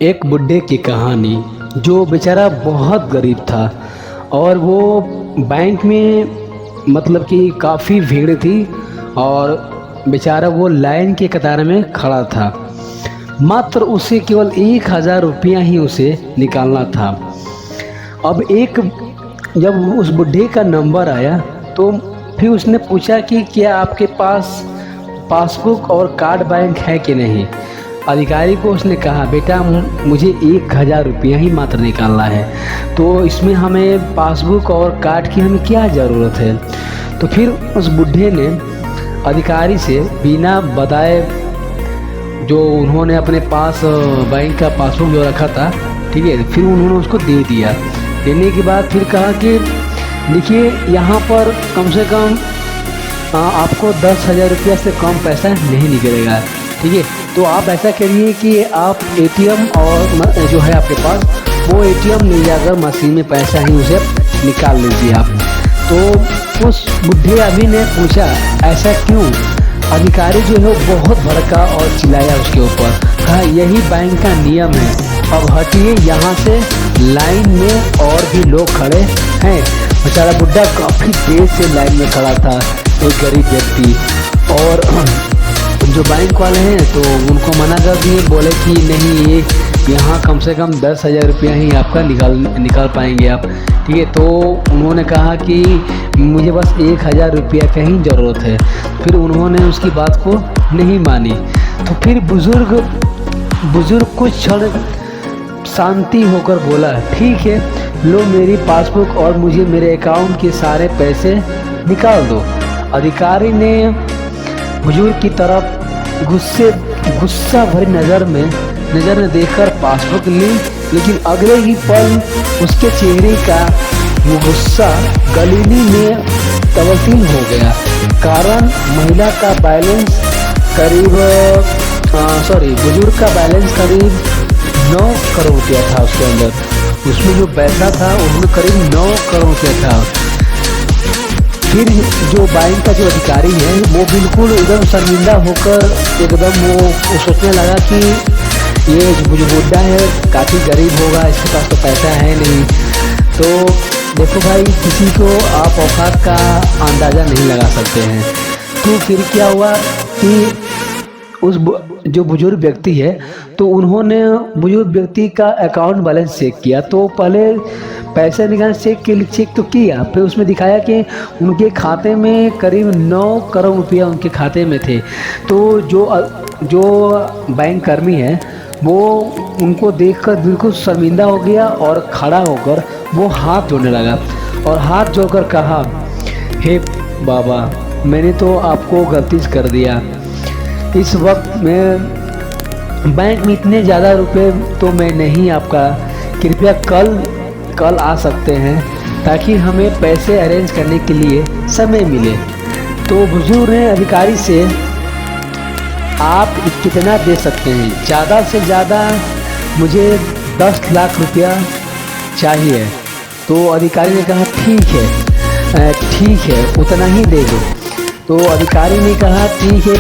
एक बुड्ढे की कहानी। जो बेचारा बहुत गरीब था और वो बैंक में मतलब कि काफ़ी भीड़ थी और बेचारा वो लाइन के कतार में खड़ा था। मात्र उसे केवल 1,000 रुपया ही उसे निकालना था। अब जब उस बुड्ढे का नंबर आया तो फिर उसने पूछा कि क्या आपके पास पासबुक और कार्ड बैंक है कि नहीं। अधिकारी को उसने कहा, बेटा मुझे 1,000 रुपया ही मात्र निकालना है, तो इसमें हमें पासबुक और कार्ड की हमें क्या ज़रूरत है। तो फिर उस बुढ़े ने अधिकारी से बिना बताए जो उन्होंने अपने पास बैंक का पासबुक जो रखा था, ठीक है, फिर उन्होंने उसको दे दिया। देने के बाद फिर कहा कि देखिए यहाँ पर कम से कम आपको 10,000 रुपया से कम पैसा नहीं निकलेगा, ठीक है। तो आप ऐसा करिए कि आप एटीएम और जो है आपके पास वो एटीएम ले जाकर मशीन में पैसा ही उसे निकाल लीजिए आप। तो उस बुढ़े आदमी ने पूछा, ऐसा क्यों। अधिकारी जो है वो बहुत भड़का और चिल्लाया उसके ऊपर, कहा यही बैंक का नियम है, अब हटिए यहाँ से, लाइन में और भी लोग खड़े हैं। बेचारा बुढ़ा काफ़ी देर से लाइन में खड़ा था, एक गरीब व्यक्ति, और जो बैंक वाले हैं तो उनको मना कर दिए, बोले कि नहीं, ये यहाँ कम से कम 10,000 रुपया ही आपका निकाल पाएंगे आप, ठीक है। तो उन्होंने कहा कि मुझे बस 1,000 रुपया का ही ज़रूरत है। फिर उन्होंने उसकी बात को नहीं मानी। तो फिर बुज़ुर्ग कुछ क्षण शांति होकर बोला, ठीक है, लो मेरी पासबुक और मुझे मेरे अकाउंट के सारे पैसे निकाल दो। अधिकारी ने बुजुर्ग की तरफ गुस्सा भरी नज़र ने देखकर पासबुक ली, लेकिन अगले ही पल उसके चेहरे का वो गुस्सा गलीनी में तब्दील हो गया। कारण महिला का बैलेंस बुजुर्ग का बैलेंस करीब 9 करोड़ रुपया था उसके अंदर। उसमें जो पैसा था उसमें करीब 9 करोड़ रुपया था। फिर जो बैंक का जो अधिकारी है वो बिल्कुल एकदम शर्मिंदा होकर एकदम वो सोचने लगा कि ये जो बुढ़ा है काफ़ी गरीब होगा, इसके पास तो पैसा है नहीं। तो देखो भाई, किसी को आप औकात का अंदाज़ा नहीं लगा सकते हैं। तो फिर क्या हुआ कि उस जो बुजुर्ग व्यक्ति है तो उन्होंने बुजुर्ग व्यक्ति का अकाउंट बैलेंस चेक किया। तो पहले पैसे निकालने चेक तो किया, फिर उसमें दिखाया कि उनके खाते में करीब 9 करोड़ रुपया उनके खाते में थे। तो जो बैंक कर्मी है वो उनको देखकर बिल्कुल शर्मिंदा हो गया और खड़ा होकर वो हाथ जोड़ने लगा और हाथ जोड़कर कहा, हे बाबा, मैंने तो आपको गलती कर दिया। इस वक्त में बैंक में इतने ज़्यादा रुपए तो मैं नहीं आपका, कृपया कल आ सकते हैं ताकि हमें पैसे अरेंज करने के लिए समय मिले। तो बुजुर्ग ने अधिकारी से, आप कितना दे सकते हैं। ज़्यादा से ज़्यादा मुझे 10 लाख रुपया चाहिए। तो अधिकारी ने कहा, ठीक है, उतना ही दे दो। तो अधिकारी ने कहा, ठीक है,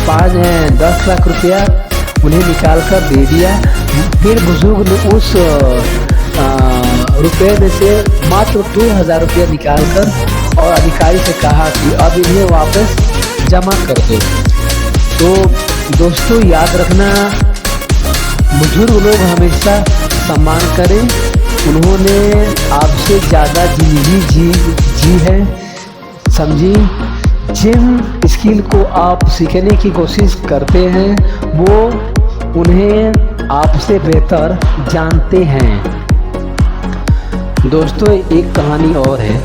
10 लाख रुपया उन्हें निकाल कर दे दिया। फिर बुजुर्ग ने उस रुपये में से मात्र 2,000 रुपया निकाल कर और अधिकारी से कहा कि अब इन्हें वापस जमा कर दो। तो दोस्तों याद रखना, बुजुर्ग लोग हमेशा सम्मान करें। उन्होंने आपसे ज़्यादा जिंदगी जी है, समझी। जिन स्किल को आप सीखने की कोशिश करते हैं वो उन्हें आपसे बेहतर जानते हैं। दोस्तों एक कहानी और है,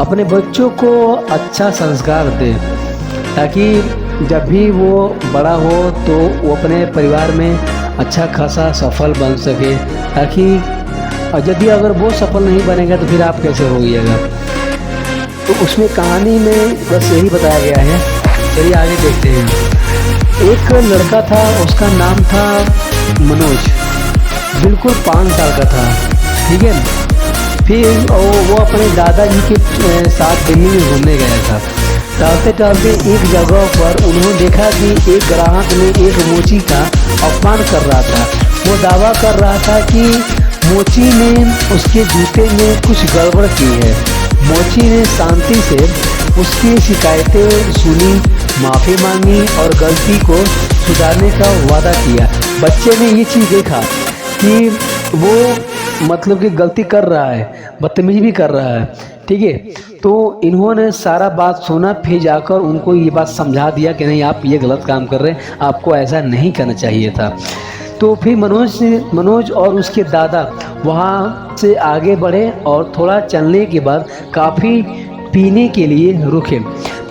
अपने बच्चों को अच्छा संस्कार दें ताकि जब भी वो बड़ा हो तो वो अपने परिवार में अच्छा खासा सफल बन सके। ताकि यदि अगर वो सफल नहीं बनेगा तो फिर आप कैसे होइएगा। तो उसमें कहानी में बस यही बताया गया है। चलिए आगे देखते हैं। एक लड़का था, उसका नाम था मनोज, बिल्कुल 5 साल का था, ठीक है। फिर वो अपने दादाजी के साथ दिल्ली में घूमने गया था। टहलते एक जगह पर उन्होंने देखा कि एक ग्राहक ने एक मोची का अपमान कर रहा था। वो दावा कर रहा था कि मोची ने उसके जूते में कुछ गड़बड़ की है। मोची ने शांति से उसकी शिकायतें सुनी, माफ़ी मांगी और गलती को सुधारने का वादा किया। बच्चे ने ये चीज़ देखा कि वो मतलब कि गलती कर रहा है, बदतमीजी भी कर रहा है, ठीक है। तो इन्होंने सारा बात सुना, फिर जाकर उनको ये बात समझा दिया कि नहीं, आप ये गलत काम कर रहे हैं, आपको ऐसा नहीं करना चाहिए था। तो फिर मनोज और उसके दादा वहाँ से आगे बढ़े और थोड़ा चलने के बाद काफ़ी पीने के लिए रुके।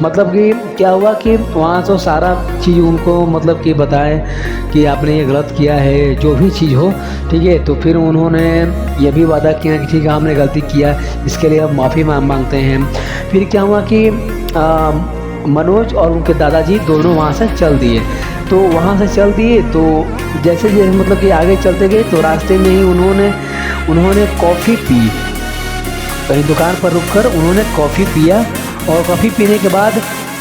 मतलब कि क्या हुआ कि वहाँ तो सारा चीज़ उनको मतलब कि बताएं कि आपने ये गलत किया है, जो भी चीज़ हो, ठीक है। तो फिर उन्होंने ये भी वादा किया कि ठीक है, हमने गलती किया, इसके लिए हम माफ़ी मांगते हैं। फिर क्या हुआ कि मनोज और उनके दादाजी दोनों वहाँ से चल दिए। तो वहाँ से चल दिए तो जैसे जैसे मतलब कि आगे चलते गए तो रास्ते में ही उन्होंने कॉफ़ी पी। कहीं दुकान पर रुककर उन्होंने कॉफ़ी पिया और कॉफ़ी पीने के बाद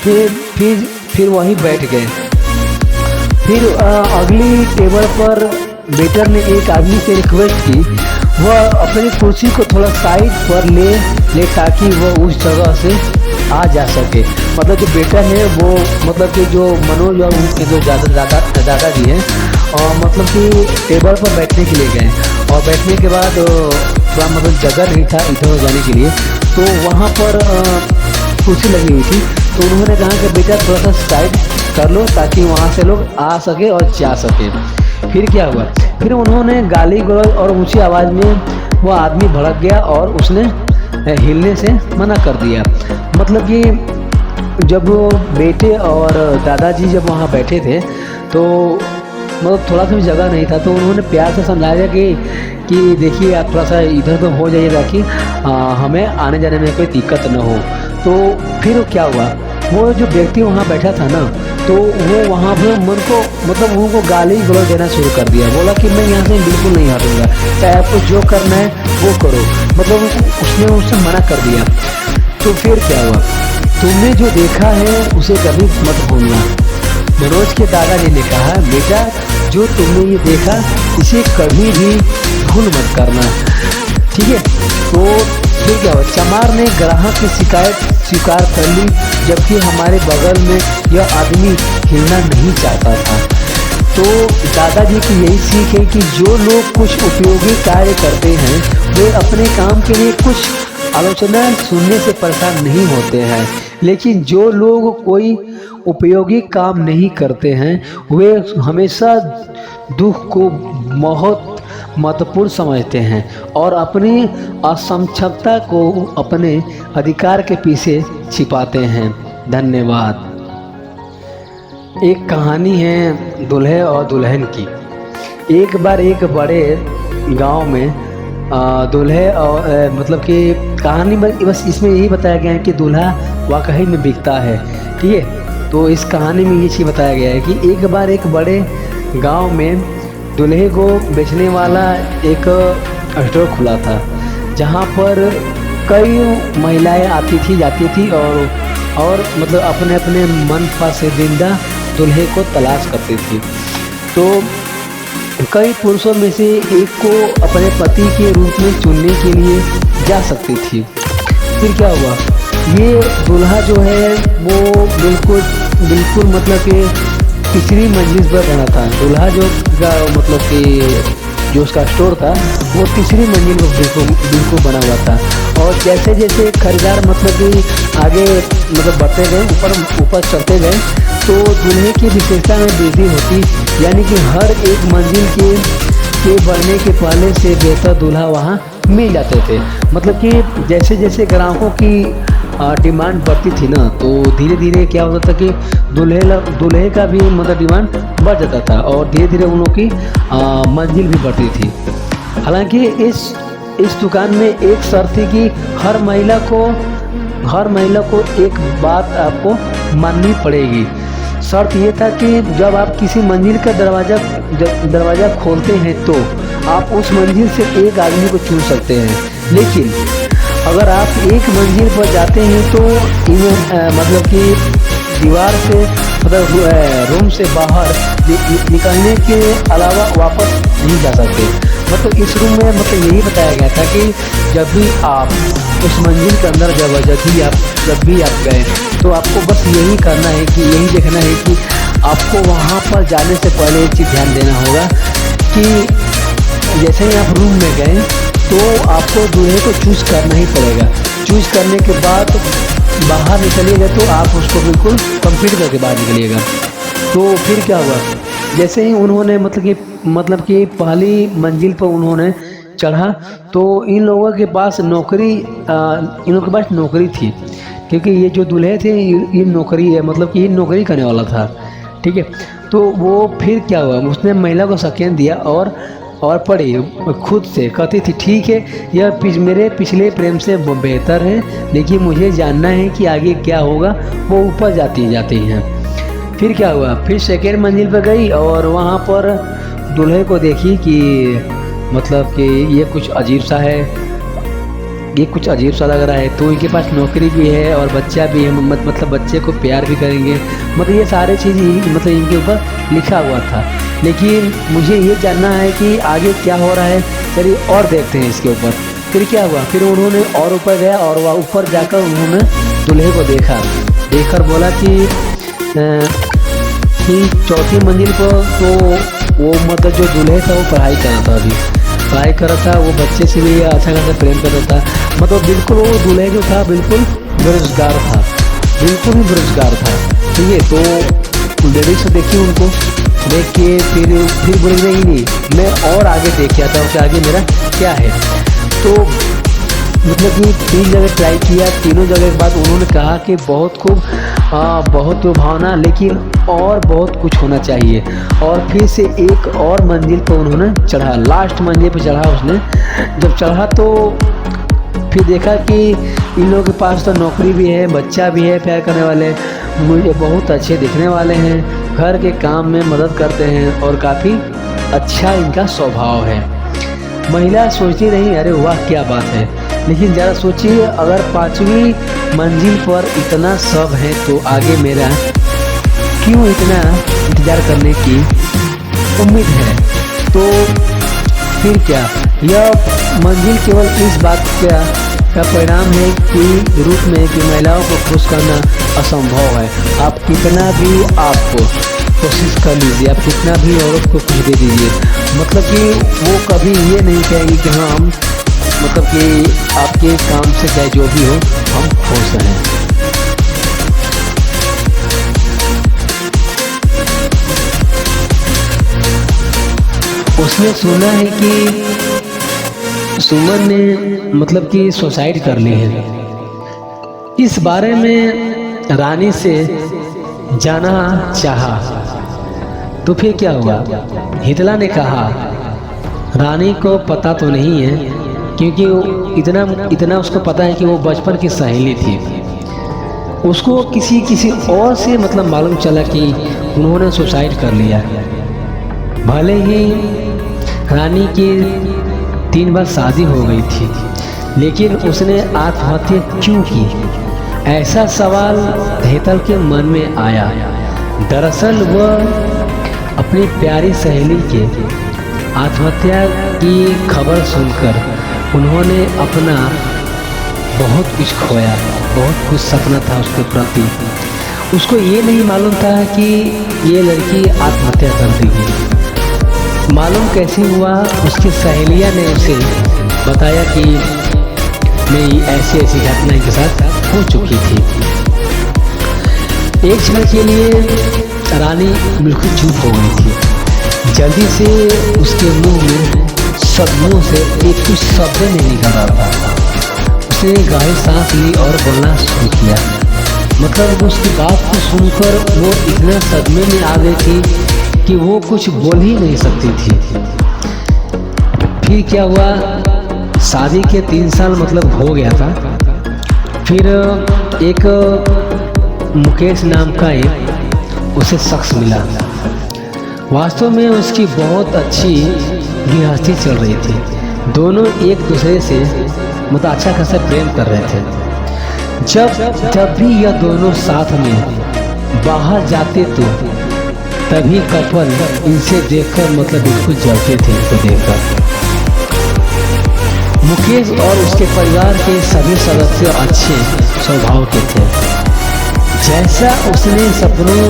फिर वहीं बैठ गए। फिर अगली टेबल पर वेटर ने एक आदमी से रिक्वेस्ट की वह अपनी कुर्सी को थोड़ा साइड पर ले ताकि वह उस जगह से आ जा सके। मतलब जो वेटर है वो मतलब कि जो मनोज और उनके जो दादाजी हैं और मतलब कि टेबल पर बैठने के लिए गए और बैठने के बाद थोड़ा मतलब जगह नहीं था इधर जाने के लिए, तो वहाँ पर कुर्सी लगी हुई थी। तो उन्होंने कहा कि बेटा थोड़ा सा साइड कर लो ताकि वहाँ से लोग आ सके और जा सके। फिर क्या हुआ, फिर उन्होंने गाली गलौज और ऊंची आवाज़ में वो आदमी भड़क गया और उसने हिलने से मना कर दिया। मतलब कि जब वो बेटे और दादाजी जब वहाँ बैठे थे तो मतलब थोड़ा सा भी जगह नहीं था, तो उन्होंने प्यार से समझाया कि देखिए आप थोड़ा सा इधर तो हो जाइएगा कि हमें आने जाने में कोई दिक्कत न हो। तो फिर क्या हुआ, वो जो व्यक्ति वहाँ बैठा था ना, तो वो वहाँ पर मन को मतलब उनको गाली गलौज देना शुरू कर दिया। बोला कि मैं यहाँ से बिल्कुल नहीं हटूँगा, चाहे आपको जो करना है वो करो। मतलब उसने उससे मना कर दिया। तो फिर क्या हुआ, तुमने जो देखा है उसे कभी मत भूलना। मनोज के दादाजी ने कहा बेटा जो तुमने ये देखा इसे कभी भी भूल मत करना, ठीक है। तो फिर क्या हुआ, चमार ने ग्राहक की शिकायत स्वीकार कर ली, जबकि हमारे बगल में यह आदमी हिलना नहीं चाहता था। तो दादाजी की यही सीख है कि जो लोग कुछ उपयोगी कार्य करते हैं वे अपने काम के लिए कुछ आलोचना सुनने से परेशान नहीं होते हैं, लेकिन जो लोग कोई उपयोगी काम नहीं करते हैं वे हमेशा दुख को बहुत महत्वपूर्ण समझते हैं और अपनी असक्षमता को अपने अधिकार के पीछे छिपाते हैं। धन्यवाद। एक कहानी है दूल्हे और दुल्हन की। एक बार एक बड़े गांव में दूल्हे और मतलब कि कहानी बस इसमें यही बताया गया है कि दूल्हा वाकई में बिकता है, ठीक है। तो इस कहानी में ये चीज़ बताया गया है कि एक बार एक बड़े गांव में दूल्हे को बेचने वाला एक स्टोर खुला था, जहां पर कई महिलाएं आती थी जाती थी और मतलब अपने अपने मन पसंदीदा दूल्हे को तलाश करती थी। तो कई पुरुषों में से एक को अपने पति के रूप में चुनने के लिए जा सकती थी। फिर क्या हुआ, ये दूल्हा जो है वो बिल्कुल मतलब कि तीसरी मंजिल पर बना था। दूल्हा जो मतलब कि जो उसका स्टोर था वो तीसरी मंजिल पर बिल्कुल बना हुआ था। और जैसे जैसे खरीदार मतलब कि आगे मतलब बढ़ते गए, ऊपर चढ़ते गए, तो दूल्हे की विशेषता में वृद्धि होती, यानी कि हर एक मंजिल के बढ़ने के पहले से बेहतर दूल्हा वहाँ मिल जाते थे। मतलब कि जैसे जैसे ग्राहकों की डिमांड बढ़ती थी ना, तो धीरे धीरे क्या होता था कि दूल्हे का भी मतलब डिमांड बढ़ जाता था और धीरे धीरे उन लोगों की मंजिल भी बढ़ती थी। हालांकि इस दुकान में एक शर्त थी कि हर महिला को एक बात आपको माननी पड़ेगी। शर्त ये था कि जब आप किसी मंजिल का दरवाज़ा खोलते हैं तो आप उस मंजिल से एक आदमी को चुन सकते हैं, लेकिन अगर आप एक मंजिल पर जाते हैं तो मतलब कि दीवार से मतलब रूम से बाहर निकलने के अलावा वापस नहीं जा सकते। मतलब इस रूम में मतलब यही बताया गया था कि जब भी आप उस मंजिल के अंदर जब भी आप गए तो आपको बस यही करना है कि यही देखना है कि आपको वहाँ पर जाने से पहले एक चीज़ ध्यान देना होगा कि जैसे ही आप रूम में गए तो आपको दूल्हे को चूज़ करना ही पड़ेगा। चूज़ करने के बाद बाहर निकलिएगा तो आप उसको बिल्कुल कंप्लीट करके बाहर निकलिएगा। तो फिर क्या हुआ, जैसे ही उन्होंने मतलब कि पहली मंजिल पर उन्होंने चढ़ा तो इन लोगों के पास नौकरी थी, क्योंकि ये जो दूल्हे थे ये नौकरी है, मतलब कि ये नौकरी करने वाला था। ठीक है, तो वो फिर क्या हुआ, उसने महिला को सेकंड दिया और पढ़ी खुद से, कहती थी ठीक है यह मेरे पिछले प्रेम से बेहतर है, लेकिन मुझे जानना है कि आगे क्या होगा। वो ऊपर जाती हैं। फिर क्या हुआ, फिर सेकेंड मंजिल पर गई और वहाँ पर दूल्हे को देखी कि मतलब कि ये कुछ अजीब सा लग रहा है। तो इनके पास नौकरी भी है और बच्चा भी है, मतलब बच्चे को प्यार भी करेंगे, मतलब ये सारे चीज़ मतलब इनके ऊपर लिखा हुआ था। लेकिन मुझे ये जानना है कि आगे क्या हो रहा है, चलिए और देखते हैं इसके ऊपर। फिर क्या हुआ, फिर उन्होंने और ऊपर गया और वह ऊपर जाकर उन्होंने दूल्हे को देखकर बोला कि चौथी मंजिल पर तो वो मतलब जो दूल्हे था वो पढ़ाई कर रहा था, वो बच्चे से भी अच्छा खासा प्रेम कर रहा था। मतलब बिल्कुल वो दूल्हे जो था बिल्कुल बेरोजगार था। ठीक है, तो लेडीज से देखी, उनको देख के फिर बोले नहीं मैं और आगे देख के आता हूँ कि आगे मेरा क्या है। तो मतलब कि 3 जगह ट्राई किया, तीनों जगह के बाद उन्होंने कहा कि बहुत खूब, बहुत भावना, लेकिन और बहुत कुछ होना चाहिए। और फिर से एक और मंजिल पर उन्होंने चढ़ा, लास्ट मंजिल पर चढ़ा। उसने जब चढ़ा तो फिर देखा कि इन लोगों के पास तो नौकरी भी है, बच्चा भी है, प्यार करने वाले, मुझे बहुत अच्छे दिखने वाले हैं, घर के काम में मदद करते हैं और काफ़ी अच्छा इनका स्वभाव है। महिला सोचती रही, अरे वाह क्या बात है। लेकिन ज़रा सोचिए, अगर 5वीं मंजिल पर इतना सब है तो आगे मेरा क्यों इतना इंतज़ार करने की उम्मीद है। तो फिर क्या, यह मंजिल केवल इस बात का परिणाम है कि रूप में कि महिलाओं को खुश करना असंभव है। आप कितना भी आप कोशिश कर लीजिए, आप कितना भी औरत को खुश दे दीजिए, मतलब कि वो कभी ये नहीं कहेगी कि हाँ हम मतलब कि आपके काम से चाहे जो भी हो हम खुश हैं। उसने सुना है कि सुमन ने मतलब कि सुसाइड कर ली है। इस बारे में रानी से जाना चाहा तो फिर क्या हुआ, हितला ने कहा रानी को पता तो नहीं है, क्योंकि इतना उसको पता है कि वो बचपन की सहेली थी। उसको किसी और से मतलब मालूम चला कि उन्होंने सुसाइड कर लिया। भले ही रानी की 3 बार शादी हो गई थी, लेकिन उसने आत्महत्या क्यों की, ऐसा सवाल हेतल के मन में आया। दरअसल वह अपनी प्यारी सहेली के आत्महत्या की खबर सुनकर उन्होंने अपना बहुत कुछ खोया, बहुत कुछ सपना था उसके प्रति। उसको ये नहीं मालूम था कि ये लड़की आत्महत्या कर देगी। मालूम कैसे हुआ, उसकी सहेलियां ने उसे बताया कि नहीं ऐसी घटना इनके साथ हो चुकी थी। एक क्षण के लिए रानी बिल्कुल चुप हो गई थी। जल्दी से उसके मुंह में शब्दों से एक कुछ शब्द नहीं निकल रहा था। उसने गहरी सांस ली और बोलना शुरू किया। मतलब उसकी बात को सुनकर वो इतना सदमे में आ गई थी कि वो कुछ बोल ही नहीं सकती थी। फिर क्या हुआ, शादी के 3 साल मतलब हो गया था। फिर एक मुकेश नाम का एक उसे शख्स मिला। वास्तव में उसकी बहुत अच्छी गृहस्थी चल रही थी। दोनों एक दूसरे से मतलब अच्छा खासा प्रेम कर रहे थे। जब भी यह दोनों साथ में बाहर जाते तो तभी कपल इनसे देखकर मतलब बिल्कुल जलते थे इनको देखकर। मुकेश और उसके परिवार के सभी सदस्य अच्छे स्वभाव के थे। जैसा उसने सपनों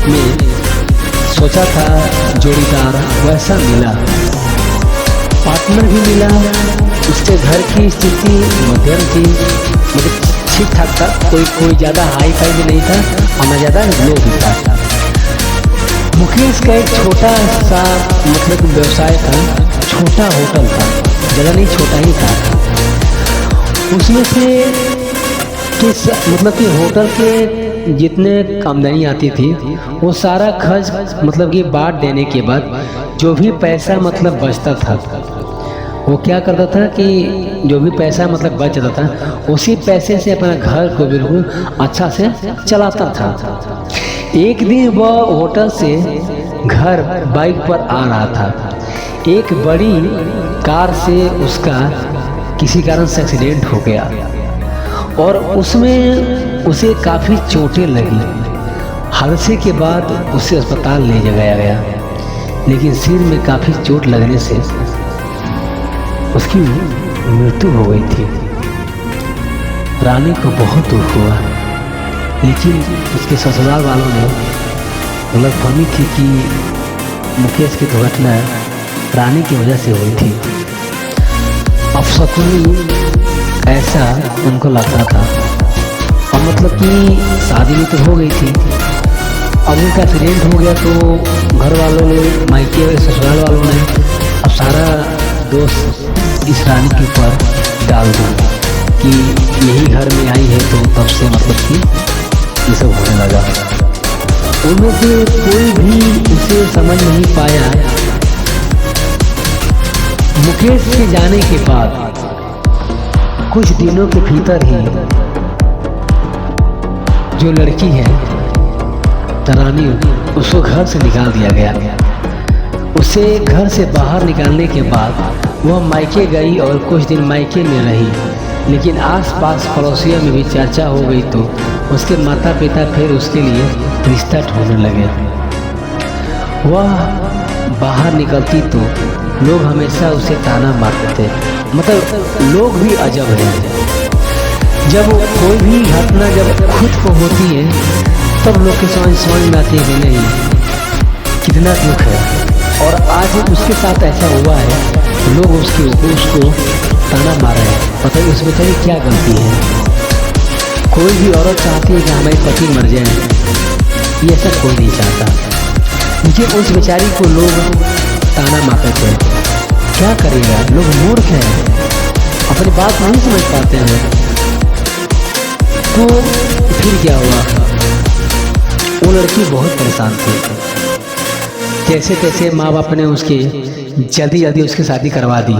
में सोचा था जोड़ीदार वैसा मिला, पार्टनर भी मिला। उसके घर की स्थिति मध्यम थी, मतलब ठीक ठाक था, कोई ज़्यादा हाई फाई भी नहीं था और न ज़्यादा लो भी था। मुकेश का एक छोटा सा मतलब व्यवसाय था, छोटा होटल था, ज़्यादा नहीं छोटा ही था। उसमें से मतलब कि होटल के जितने आमदनी आती थी वो सारा खर्च मतलब कि बांट देने के बाद जो भी पैसा मतलब बचता था वो क्या करता था कि जो भी पैसा मतलब बच जाता था उसी पैसे से अपना घर को बिल्कुल अच्छा से चलाता था। एक दिन वह होटल से घर बाइक पर आ रहा था। एक बड़ी कार से उसका किसी कारण से एक्सीडेंट हो गया और उसमें उसे काफ़ी चोटें लगी। हादसे के बाद उसे अस्पताल ले जाया गया, लेकिन सिर में काफ़ी चोट लगने से उसकी मृत्यु हो गई थी। रानी को बहुत दुख हुआ, लेकिन उसके ससुराल वालों ने गलतफहमी थी कि मुकेश की दुर्घटना रानी की वजह से हुई थी। अपशकुनी ऐसा उनको लगता था और मतलब कि शादी भी तो हो गई थी। अब उनका एक्सीडेंट हो गया तो घर वालों ने, मायके और ससुराल वालों ने अब सारा दोस्त इस रानी के ऊपर डाल दिया कि यही घर में आई है, तो तब से मतलब कि ये सब होने लगा। उनमें से कोई भी उसे समझ नहीं पाया। मुकेश के जाने के बाद कुछ दिनों के भीतर ही जो लड़की है रानी, उसको घर से निकाल दिया गया। उसे घर से बाहर निकालने के बाद वह मायके गई और कुछ दिन मायके में रही, लेकिन आसपास पड़ोसियों में भी चर्चा हो गई तो उसके माता पिता फिर उसके लिए रिश्ता ढूंढने लगे। वह बाहर निकलती तो लोग हमेशा उसे ताना मारते थे। मतलब लोग भी अजब हैं, जब कोई भी घटना जब खुद को होती है तब लोग के समझ में आती है कि नहीं कितना दुख है। और आज उसके साथ ऐसा हुआ है, लोग उसको ताना मार रहे हैं। बताइए उस बेचारी क्या गलती है। कोई भी औरत चाहती है कि हमारे पति मर जाए, ये सब कोई नहीं चाहता, लेकिन उस बेचारी को लोग ताना मारते थे। क्या करेगा, लोग मूर्ख हैं, अपनी बात नहीं समझ पाते हैं। तो फिर क्या हुआ, वो लड़की बहुत परेशान थी। जैसे तैसे माँ बाप ने उसके जल्दी उसकी शादी करवा दी।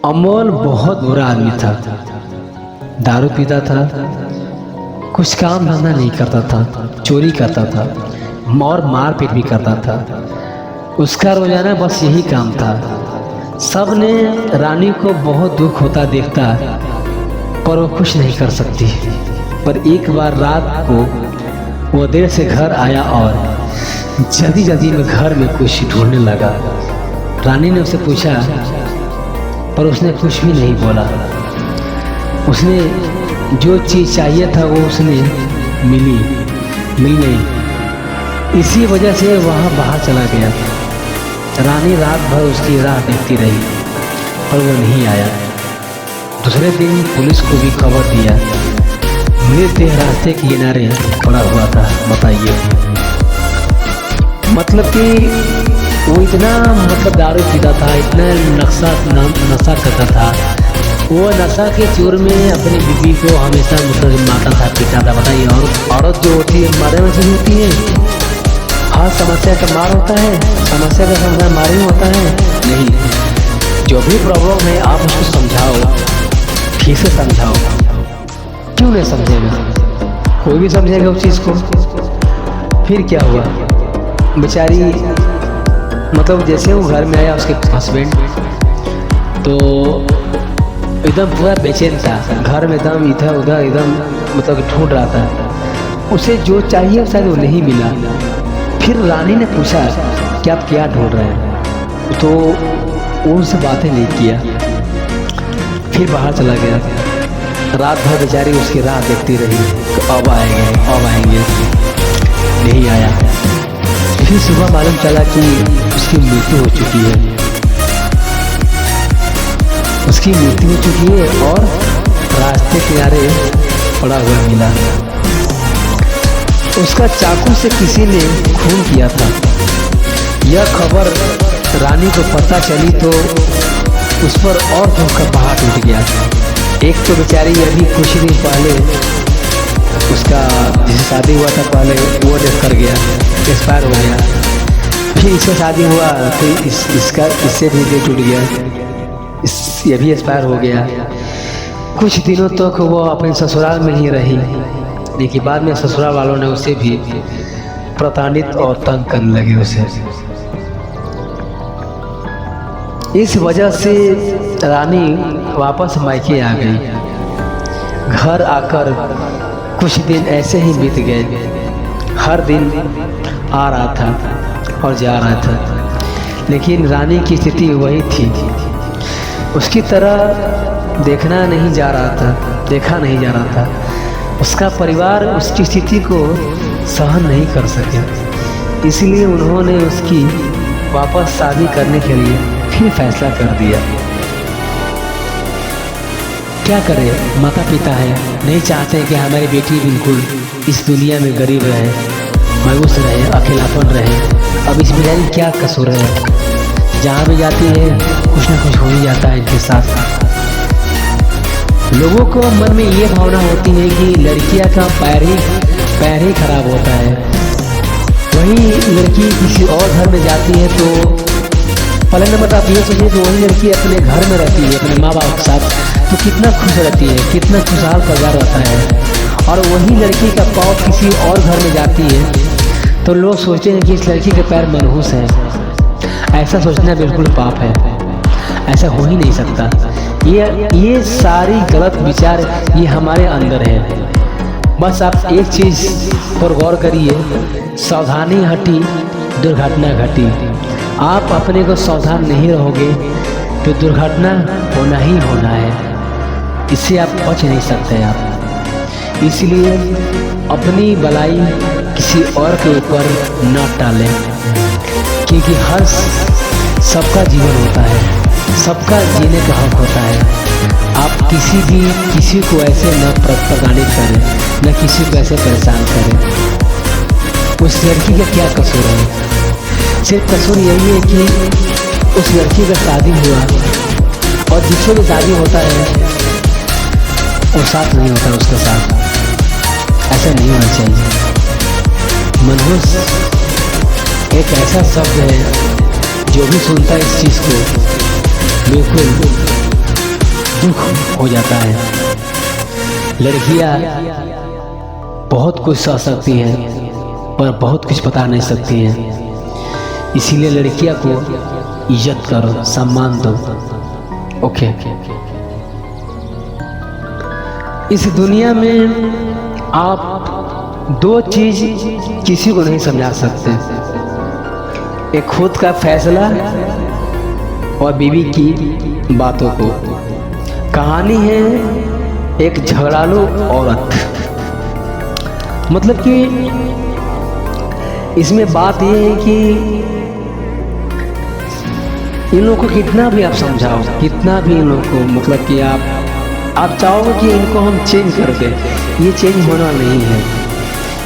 अमोल बहुत बुरा आदमी था, दारू पीता था, कुछ काम धंधा नहीं करता था, चोरी करता था और मारपीट भी करता था। उसका रोजाना बस यही काम था। सब ने रानी को बहुत दुख होता देखता, पर वो कुछ नहीं कर सकती। पर एक बार रात को वो देर से घर आया और जल्दी में घर में कुछ ढूंढने लगा। रानी ने उसे पूछा, पर उसने कुछ भी नहीं बोला। उसने जो चीज़ चाहिए था वो उसने मिल नहीं। इसी वजह से वहाँ बाहर चला गया। रानी रात भर उसकी राह देखती रही, पर वो नहीं आया। दूसरे दिन पुलिस को भी खबर दिया, मृतदेह रास्ते के किनारे पड़ा हुआ था। बताइए, मतलब कि वो इतना मतलब दारू पीता था, इतना नशा करता था। वो नशा के चूर में अपनी बीवी को हमेशा मतलब मारता था, पीता था। बताइए, औरत जो होती है मारे में चीज होती है। हर समस्या का मार होता है, समस्या का समाधान मार ही होता है। नहीं, जो भी प्रॉब्लम है आप उसको समझाओ, ठीक से समझाओ। क्यों नहीं समझेगा, कोई भी समझेगा उस चीज़ को। फिर क्या हुआ, बेचारी मतलब जैसे वो घर में आया उसके हस्बैंड, तो एकदम पूरा बेचैन था। घर में एकदम इधर उधर एकदम मतलब ढूंढ रहा था। उसे जो चाहिए शायद वो नहीं मिला। फिर रानी ने पूछा कि आप क्या ढूंढ रहे हैं, तो वो उनसे बातें नहीं किया, फिर बाहर चला गया। रात भर बेचारी उसकी राह देखती रही, अब आएंगे, नहीं आया। फिर सुबह मालूम चला कि उसकी मृत्यु हो चुकी है, और रास्ते किनारे पड़ा हुआ मिला। उसका चाकू से किसी ने खून किया था। यह खबर रानी को पता चली तो उस पर और दुख का पहाड़ टूट गया। एक तो बेचारी अभी कुछ दिन पहले उसका जिससे शादी हुआ था पहले वो डेथ कर गया, एक्सपायर हो गया। फिर इससे शादी हुआ, फिर इससे भी डेथ टूट गया, ये भी एक्सपायर हो गया। कुछ दिनों तक वो अपने ससुराल में ही रही, लेकिन बाद में ससुराल वालों ने उसे भी प्रताड़ित और तंग करने लगे उसे। इस वजह से रानी वापस मायके आ गई। घर आकर कुछ दिन ऐसे ही बीत गए। हर दिन आ रहा था और जा रहा था, लेकिन रानी की स्थिति वही थी। उसकी तरह देखा नहीं जा रहा था। उसका परिवार उसकी स्थिति को सहन नहीं कर सके, इसलिए उन्होंने उसकी वापस शादी करने के लिए फिर फैसला कर दिया। क्या करे, माता पिता है, नहीं चाहते कि हमारी बेटी बिल्कुल इस दुनिया में गरीब रहे, मायूस रहे, अकेलापन रहे। अब इस बेचारी क्या कसूर है, जहाँ भी जाती है कुछ ना कुछ हो ही जाता है इनके साथ। लोगों को मन में ये भावना होती है कि लड़कियां का पैर ही खराब होता है। वही लड़की किसी और घर में जाती है तो पहले नंबर आप ये सोचिए कि वही लड़की अपने घर में रहती है अपने माँ बाप के साथ तो कितना खुश रहती है, कितना खुशहाल परिवार रहता है। और वही लड़की का पाँव किसी और घर में जाती है तो लोग सोचते हैं कि इस लड़की के पैर मनहूस है। ऐसा सोचना बिल्कुल पाप है, ऐसा हो ही नहीं सकता। ये सारी गलत विचार ये हमारे अंदर है। बस आप एक चीज़ पर गौर करिए, सावधानी हटी दुर्घटना घटी। आप अपने को सावधान नहीं रहोगे तो दुर्घटना होना ही होना है, इससे आप बच नहीं सकते आप। इसलिए अपनी भलाई किसी और के ऊपर न टालें, क्योंकि हर सबका जीवन होता है, सबका जीने का हक होता है। आप किसी को ऐसे न प्रताड़ित करें, न किसी को ऐसे परेशान करें। उस लड़की का क्या कसूर है? सिर्फ कसूर यही है कि उस लड़की का शादी हुआ और जिससे भी शादी होता है वो साथ नहीं होता उसके साथ। ऐसा नहीं होना चाहिए। मनहूस एक ऐसा शब्द है जो भी सुनता है इस चीज़ को बिल्कुल दुख हो जाता है। लड़कियां बहुत कुछ सह सकती हैं पर बहुत कुछ बता नहीं सकती हैं, इसीलिए लड़कियां को इज्जत करो, सम्मान दो। ओके। इस दुनिया में आप दो चीज किसी को नहीं समझा सकते, एक खुद का फैसला और बीवी की बातों को। कहानी है एक झगड़ालू औरत। मतलब कि इसमें बात यह है कि इन लोगों को कितना भी आप समझाओ, कितना भी इन लोगों को मतलब कि आप चाहोगे कि इनको हम चेंज कर दें, ये चेंज होना नहीं है।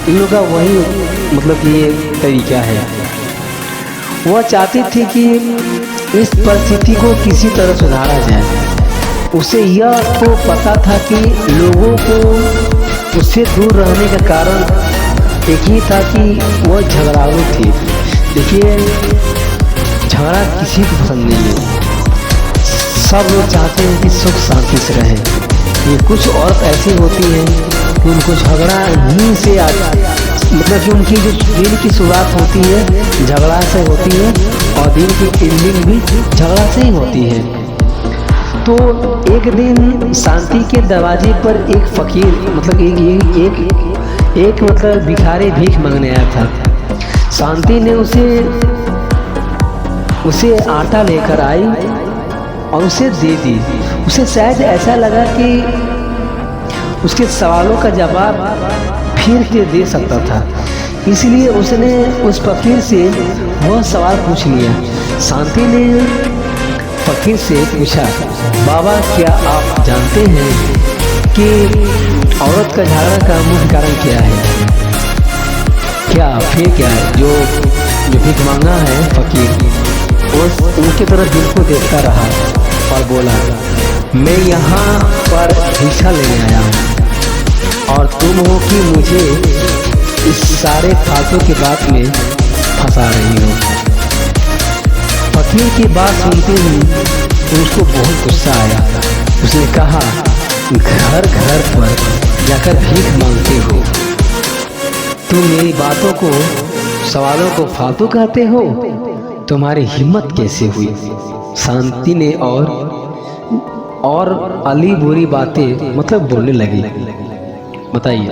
इन लोगों का वही मतलब कि ये तरीका है। वह चाहती थी कि इस परिस्थिति को किसी तरह सुधारा जाए। उसे यह तो पता था कि लोगों को उससे दूर रहने का कारण एक ही था कि वह झगड़ालू थी। देखिए, झगड़ा किसी को पसंद नहीं है। सब लोग चाहते हैं कि सुख शांति से रहें। ये कुछ औरत ऐसी होती है कि उनको झगड़ा ही से मतलब कि उनकी जो दिन की शुरुआत होती है झगड़ा से होती है और दिन की एंडिंग भी झगड़ा से ही होती है। तो एक दिन शांति के दरवाजे पर एक फकीर मतलब एक मतलब भिखारी भीख मांगने आया था। शांति ने उसे आटा लेकर आई और उसे दे दी। उसे शायद ऐसा लगा कि उसके सवालों का जवाब फिर के दे सकता था, इसलिए उसने उस फकीर से वह सवाल पूछ लिया। शांति ने फकीर से पूछा, बाबा क्या आप जानते हैं कि औरत का झगड़ा का मुख्य कारण क्या है? क्या फिर क्या है? जो भीख मांगा है फकीर उनकी तरफ दिल को देखता रहा और बोला, मैं यहाँ पर भिक्षा लेने आया हूँ और तुम हो कि मुझे इस सारे फालतू की बात में फंसा रही हो। फकीर की बात सुनते ही उसको बहुत गुस्सा आया। उसने कहा, घर घर पर जाकर भीख मांगते हो, तुम मेरी बातों को सवालों को फालतू कहते हो, तुम्हारी हिम्मत कैसे हुई? शांति ने और अली बुरी बातें मतलब बोलने लगी। बताइए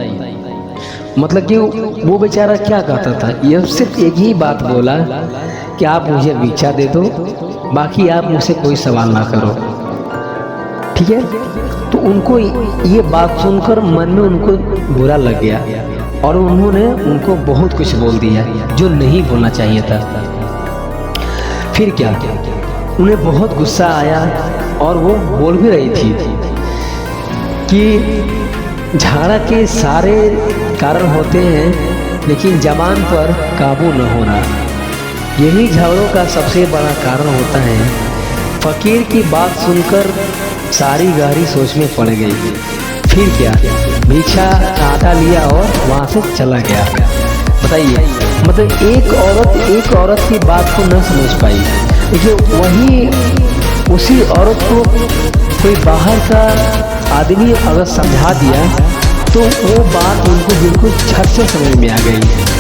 मतलब कि वो बेचारा क्या कहता था, ये सिर्फ एक ही बात बोला कि आप मुझे भिक्षा दे दो, बाकी आप मुझसे कोई सवाल ना करो, ठीक है। तो उनको ये बात सुनकर मन में उनको बुरा लग गया और उन्होंने उनको बहुत कुछ बोल दिया जो नहीं बोलना चाहिए था। फिर क्या, उन्हें बहुत गुस्सा आया और वो बोल भी रही थी कि झगड़ा के सारे कारण होते हैं लेकिन जबान पर काबू न होना, यही झगड़ों का सबसे बड़ा कारण होता है। फकीर की बात सुनकर सारी गहरी सोच में पड़ गई। फिर क्या, भिक्षा आटा लिया और वहाँ से चला गया। बताइए मतलब एक औरत की बात को न समझ पाई, लेकिन वही उसी औरत को कोई बाहर का आदमी अगर समझा दिया तो वो बात उनको बिल्कुल झट से समझ में आ गई।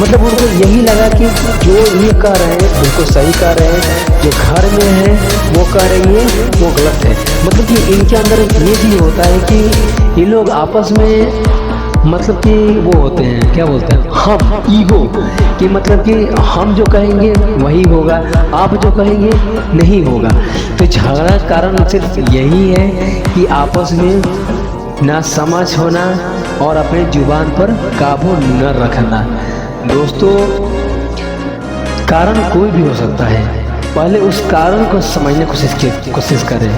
मतलब उनको यही लगा कि जो ये कह रहे हैं बिल्कुल सही कह रहे हैं, जो घर में है वो कह रही है वो गलत है। मतलब कि इनके अंदर ये चीज़ होता है कि ये लोग आपस में मतलब कि वो होते हैं, क्या बोलते हैं, हम ईगो, कि मतलब कि हम जो कहेंगे वही होगा, आप जो कहेंगे नहीं होगा। तो झगड़ा कारण सिर्फ यही है कि आपस में ना समझ होना और अपने जुबान पर काबू न रखना। दोस्तों कारण कोई भी हो सकता है, पहले उस कारण को समझने की कोशिश करें।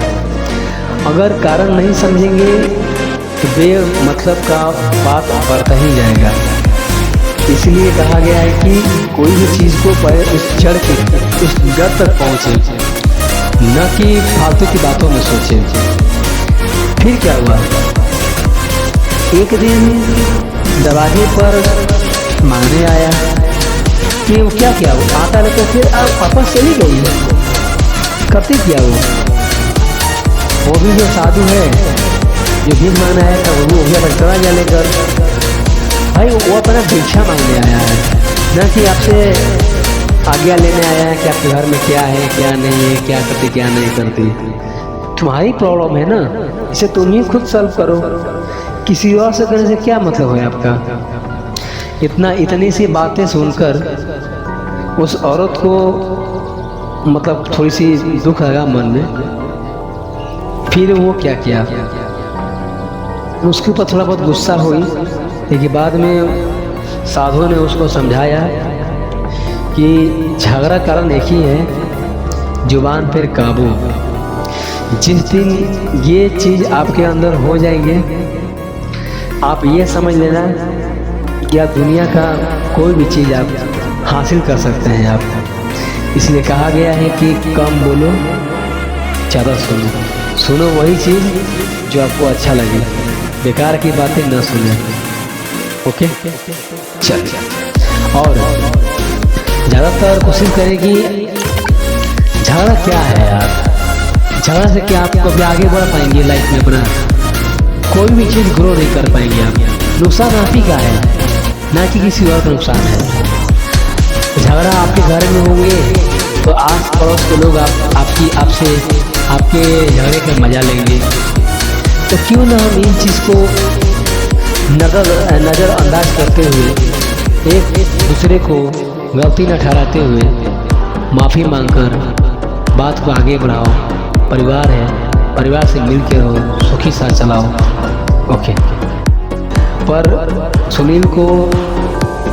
अगर कारण नहीं समझेंगे तो मतलब का बात बढ़ता ही जाएगा। इसलिए कहा गया है कि कोई भी चीज़ को पहले उस जड़ के उस जड़ तक पहुँचे, न कि फालतू की बातों में सोचे। फिर क्या हुआ, एक दिन दरवाजे पर मांगने आया कि वो क्या किया, वो आटा लेकर फिर आप वापस चली गई। करती क्या वो भी जो साधु है जो भीख मांगने आया था वो भी अपना चला गया लेकर। भाई वो अपना भिक्षा मांगने आया है, न कि आपसे आज्ञा लेने आया है कि आपके घर में क्या है क्या नहीं है, क्या करती क्या नहीं करती। तुम्हारी प्रॉब्लम है ना, इसे तुम ही खुद सॉल्व करो, किसी और से करने से क्या मतलब है आपका। इतनी सी बातें सुनकर उस औरत को मतलब थोड़ी सी दुख लगा मन में। फिर वो क्या किया, उसके ऊपर थोड़ा बहुत गुस्सा हुई, लेकिन बाद में साधु ने उसको समझाया कि झगड़ा कारण एक ही है, जुबान पर काबू। जिस दिन ये चीज़ आपके अंदर हो जाएंगे, आप ये समझ लेना कि आप दुनिया का कोई भी चीज़ आप हासिल कर सकते हैं आप। इसलिए कहा गया है कि कम बोलो ज़्यादा सुनो वही चीज़ जो आपको अच्छा लगे, बेकार की बातें न सुने। ओके चलिए, और ज़्यादातर कोशिश करेगी झगड़ा क्या है यार, झगड़ा से क्या आप कभी आगे बढ़ पाएंगे लाइफ में, अपना कोई भी चीज़ ग्रो नहीं कर पाएंगे आप। नुकसान आप ही का है, ना कि किसी और का नुकसान है। झगड़ा आपके घर में होंगे तो आस पड़ोस के लोग आपसे आपके झगड़े का मजा लेंगे। तो क्यों ना हम इन चीज़ को नज़रअंदाज करते हुए एक दूसरे को गलती न ठहराते हुए माफ़ी मांगकर बात को आगे बढ़ाओ। परिवार है, परिवार से मिल के रहो, सुखी साथ चलाओ। ओके। पर सुनील को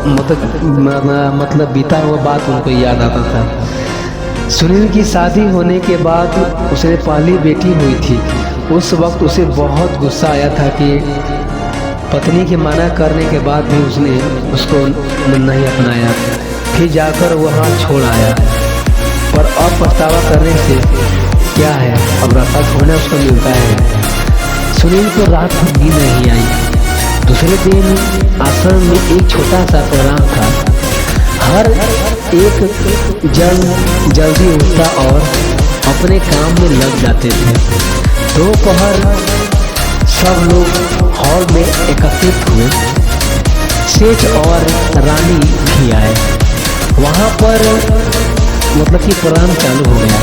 मतलब बीता हुआ बात उनको याद आता था। सुनील की शादी होने के बाद उसे पहली बेटी हुई थी। उस वक्त उसे बहुत गुस्सा आया था कि पत्नी के मना करने के बाद भी उसने उसको नहीं अपनाया, फिर जाकर वहाँ छोड़ आया। पर अब पछतावा करने से क्या है, अब रास्ता छोड़ना उसको मिलता है। सुनील को रात भर नींद नहीं आई। दूसरे दिन आश्रम में एक छोटा सा प्रोग्राम था। हर एक जन जल्दी उठता और अपने काम में लग जाते थे। दोपहर सब लोग हॉल में एकत्रित हुए। सेठ और रानी भी आए। वहाँ पर मतलब कि प्रोग्राम चालू हो गया।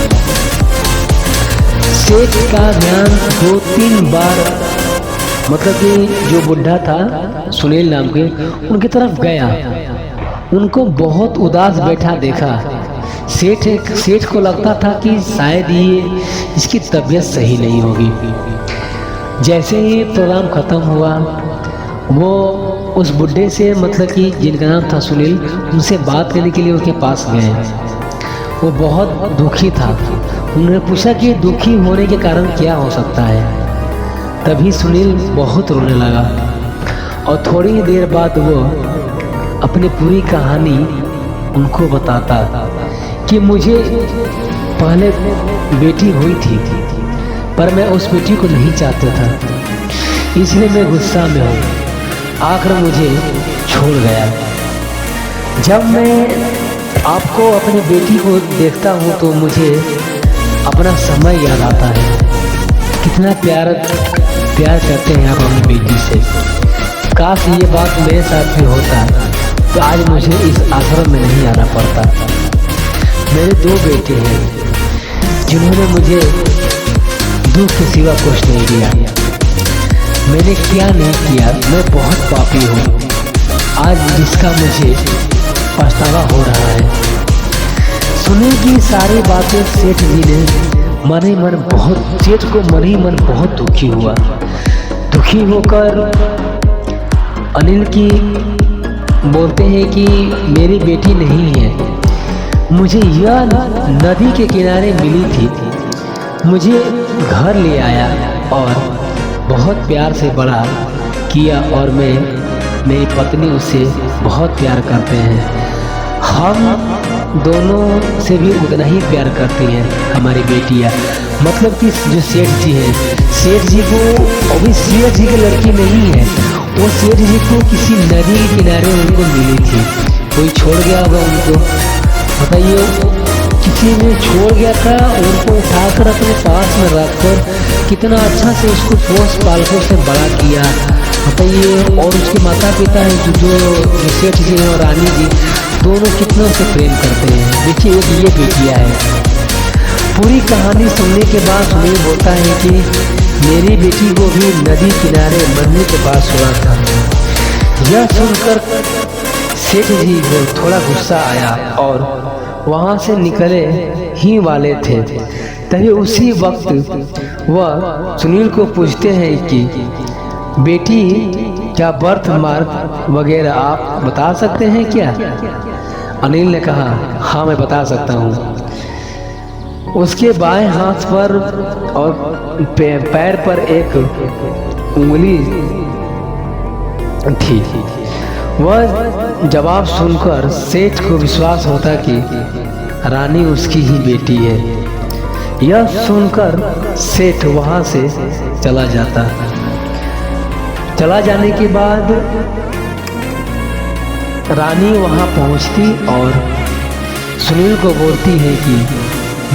सेठ का ध्यान 2-3 बार मतलब कि जो बुढ़ा था सुनील नाम के, उनकी तरफ गया। उनको बहुत उदास बैठा देखा। सेठ को लगता था कि शायद ये इसकी तबीयत सही नहीं होगी। जैसे ही प्रोग्राम ख़त्म हुआ, वो उस बुढ़े से मतलब कि जिनका नाम था सुनील, उनसे बात करने के लिए उसके पास गए। वो बहुत दुखी था। उन्होंने पूछा कि दुखी होने के कारण क्या हो सकता है। तभी सुनील बहुत रोने लगा और थोड़ी देर बाद वो अपनी पूरी कहानी उनको बताता कि मुझे पहले बेटी हुई थी, पर मैं उस बेटी को नहीं चाहता था, इसलिए मैं गुस्सा में हूँ। आखिर मुझे छोड़ गया। जब मैं आपको अपनी बेटी को देखता हूँ तो मुझे अपना समय याद आता है। कितना प्यार करते हैं आप अपनी बेटी से। काश ये बात मेरे साथ भी होता तो आज मुझे इस आश्रम में नहीं आना पड़ता। मेरे 2 बेटे हैं जिन्होंने मुझे दुख के सिवा कुछ नहीं दिया। मैंने क्या नहीं किया, मैं बहुत पापी हूँ आज, जिसका मुझे पछतावा हो रहा है। सुनील की सारी बातें सेठ जी ने मन ही मन बहुत दुखी हुआ। दुखी होकर अनिल की बोलते हैं कि मेरी बेटी नहीं है, मुझे यह नदी के किनारे मिली थी, मुझे घर ले आया और बहुत प्यार से बड़ा किया और मेरी पत्नी उससे बहुत प्यार करते हैं। हम दोनों से भी उतना ही प्यार करती हैं हमारी बेटियाँ। मतलब कि जो सेठ जी हैं, सेठ जी को अभी सेठ जी की लड़की नहीं है, वो सेठ जी को किसी नदी के किनारे उनको मिली थी। कोई छोड़ गया होगा उनको, बताइए, किसी ने छोड़ गया था। उनको उठाकर अपने पास में रखकर कितना अच्छा से उसको पोस पाल कर उसे बड़ा किया, बताइए। और उसके माता पिता हैं जो सेठ जी हैं और रानी जी, दोनों कितना उसे प्रेम करते हैं। देखिए एक ये बेटियाँ हैं। पूरी कहानी सुनने के बाद सुनील बोलता है कि मेरी बेटी को भी नदी किनारे मंदिर के पास छोड़ा था। यह सुनकर सेठ जी को थोड़ा गुस्सा आया और वहाँ से निकले ही वाले थे। तभी उसी वक्त वह सुनील को पूछते हैं कि बेटी क्या बर्थ मार्क वगैरह आप बता सकते हैं क्या? अनिल ने कहा हाँ मैं बता सकता हूँ। उसके बाएं हाथ पर और पैर पर एक उंगली थी। वह जवाब सुनकर सेठ को विश्वास होता कि रानी उसकी ही बेटी है। यह सुनकर सेठ वहां से चला जाता। चला जाने के बाद रानी वहां पहुंचती और सुनील को बोलती है कि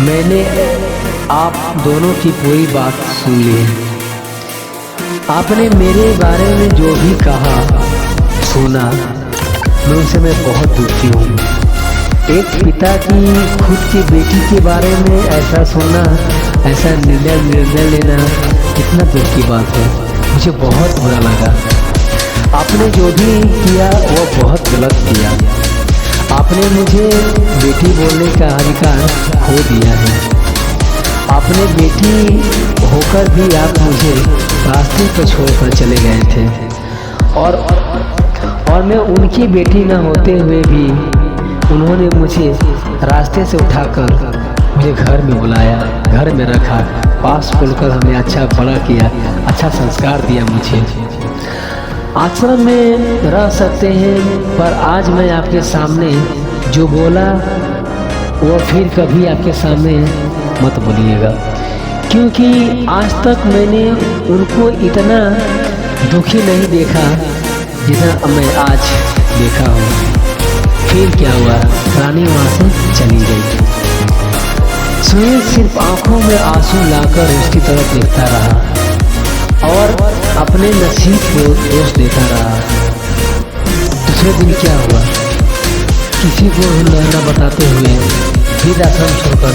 मैंने आप दोनों की पूरी बात सुन ली है। आपने मेरे बारे में जो भी कहा सुना, मैं उनसे बहुत दुखी हूँ। एक पिता की खुद की बेटी के बारे में ऐसा सुनना, ऐसा निर्णय लेना कितना दुख की बात है। मुझे बहुत बुरा लगा। आपने जो भी किया वो बहुत गलत किया। आपने मुझे बेटी बोलने का अधिकार खो दिया है। आपने बेटी होकर भी आप मुझे रास्ते पर छोड़कर चले गए थे और मैं उनकी बेटी न होते हुए भी उन्होंने मुझे रास्ते से उठाकर मुझे घर में बुलाया, घर में रखा, पास बोलकर हमें अच्छा बड़ा किया, अच्छा संस्कार दिया मुझे। आश्रम में रह सकते हैं, पर आज मैं आपके सामने जो बोला वो फिर कभी आपके सामने मत बोलिएगा, क्योंकि आज तक मैंने उनको इतना दुखी नहीं देखा जितना मैं आज देखा हूँ। फिर क्या हुआ, रानी वहाँ से चली गई। सुहेल सिर्फ आंखों में आंसू लाकर उसकी तरफ देखता रहा और अपने नसीब को दोष देता रहा। दूसरे दिन क्या हुआ, किसी को न बताते हुए फिर आश्रम छोड़कर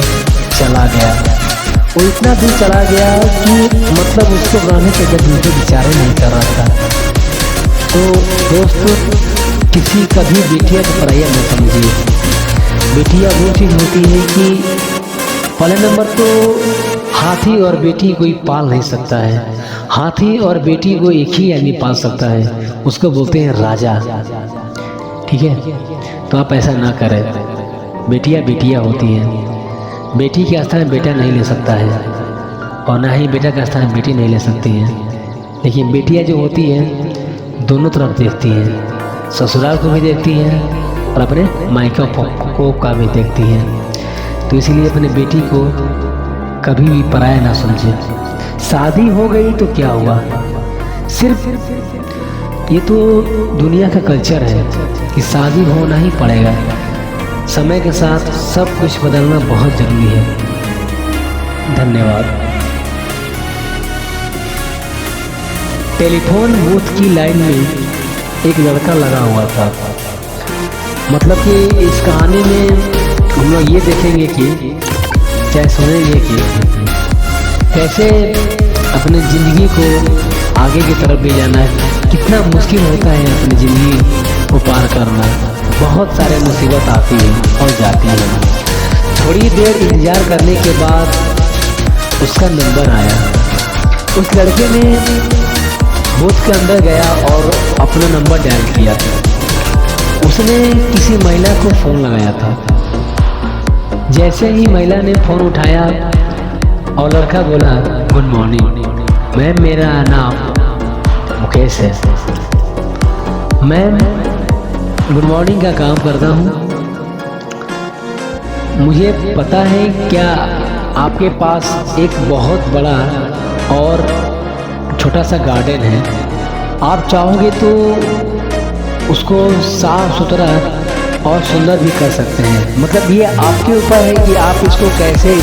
चला गया। वो इतना दूर चला गया कि मतलब उसको रहने के जगह विचारे नहीं कर रहा था। तो दोस्तों, किसी कभी बेटिया को पराया न समझिए। बेटिया वो चीज़ होती है कि पहले नंबर तो हाथी और बेटी कोई पाल नहीं सकता है। हाथी और बेटी को एक ही आदमी पाल सकता है, उसको बोलते हैं राजा। ठीक है, तो आप ऐसा ना करें। बेटियां बेटियां होती हैं। बेटी के स्थान बेटा नहीं ले सकता है और ना ही बेटा का स्थान बेटी नहीं ले सकती है। लेकिन बेटियां जो होती हैं दोनों तरफ देखती हैं, ससुराल को भी देखती हैं और अपने मायका को का भी देखती हैं। तो इसीलिए अपने बेटी को कभी भी पराया ना समझे। शादी हो गई तो क्या हुआ, सिर्फ ये तो दुनिया का कल्चर है कि शादी होना ही पड़ेगा। समय के साथ सब कुछ बदलना बहुत ज़रूरी है। धन्यवाद। टेलीफोन बूथ की लाइन में एक लड़का लगा हुआ था। मतलब कि इस कहानी में हम लोग ये देखेंगे कि चाहे सुनेंगे कि कैसे अपने ज़िंदगी को आगे की तरफ ले जाना है। कितना मुश्किल होता है अपनी ज़िंदगी को पार करना। बहुत सारे मुसीबत आती हैं और जाती हैं। थोड़ी देर इंतज़ार करने के बाद उसका नंबर आया। उस लड़के ने बूथ के अंदर गया और अपना नंबर डायल किया। उसने किसी महिला को फ़ोन लगाया था। जैसे ही महिला ने फ़ोन उठाया और लड़का बोला, गुड मॉर्निंग मैम, मेरा नाम मुकेश है। मैम, गुड मॉर्निंग का काम करता हूँ। मुझे पता है क्या आपके पास एक बहुत बड़ा और छोटा सा गार्डन है। आप चाहोगे तो उसको साफ सुथरा और सुंदर भी कर सकते हैं। मतलब ये आपके ऊपर है कि आप इसको कैसे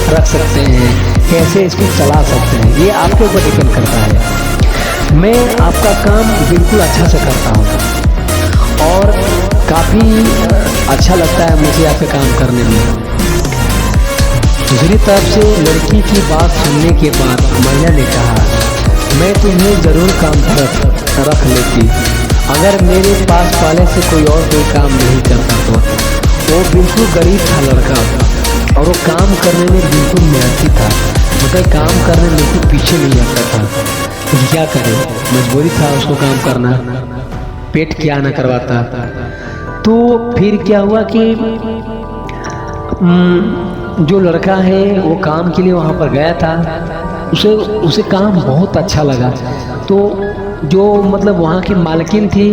रख सकते हैं, कैसे इसको चला सकते हैं, ये आपके ऊपर डिपेंड करता है। मैं आपका काम बिल्कुल अच्छा से करता हूँ और काफ़ी अच्छा लगता है मुझे आपके काम करने में। दूसरी तरफ से लड़की की बात सुनने के बाद महिला ने कहा, मैं तुम्हें ज़रूर काम पर रख लेती अगर मेरे पास पहले से कोई काम नहीं करता तो। वो बिल्कुल गरीब था लड़का और वो काम करने में बिल्कुल मेहनती था। मतलब काम करने में बिल्कुल पीछे नहीं आता था। लेकिन क्या करे, मजबूरी था उसको काम करना, पेट क्या ना करवाता। तो फिर क्या हुआ कि जो लड़का है वो काम के लिए वहाँ पर गया था। उसे काम बहुत अच्छा लगा। तो जो मतलब वहाँ की मालकिन थी,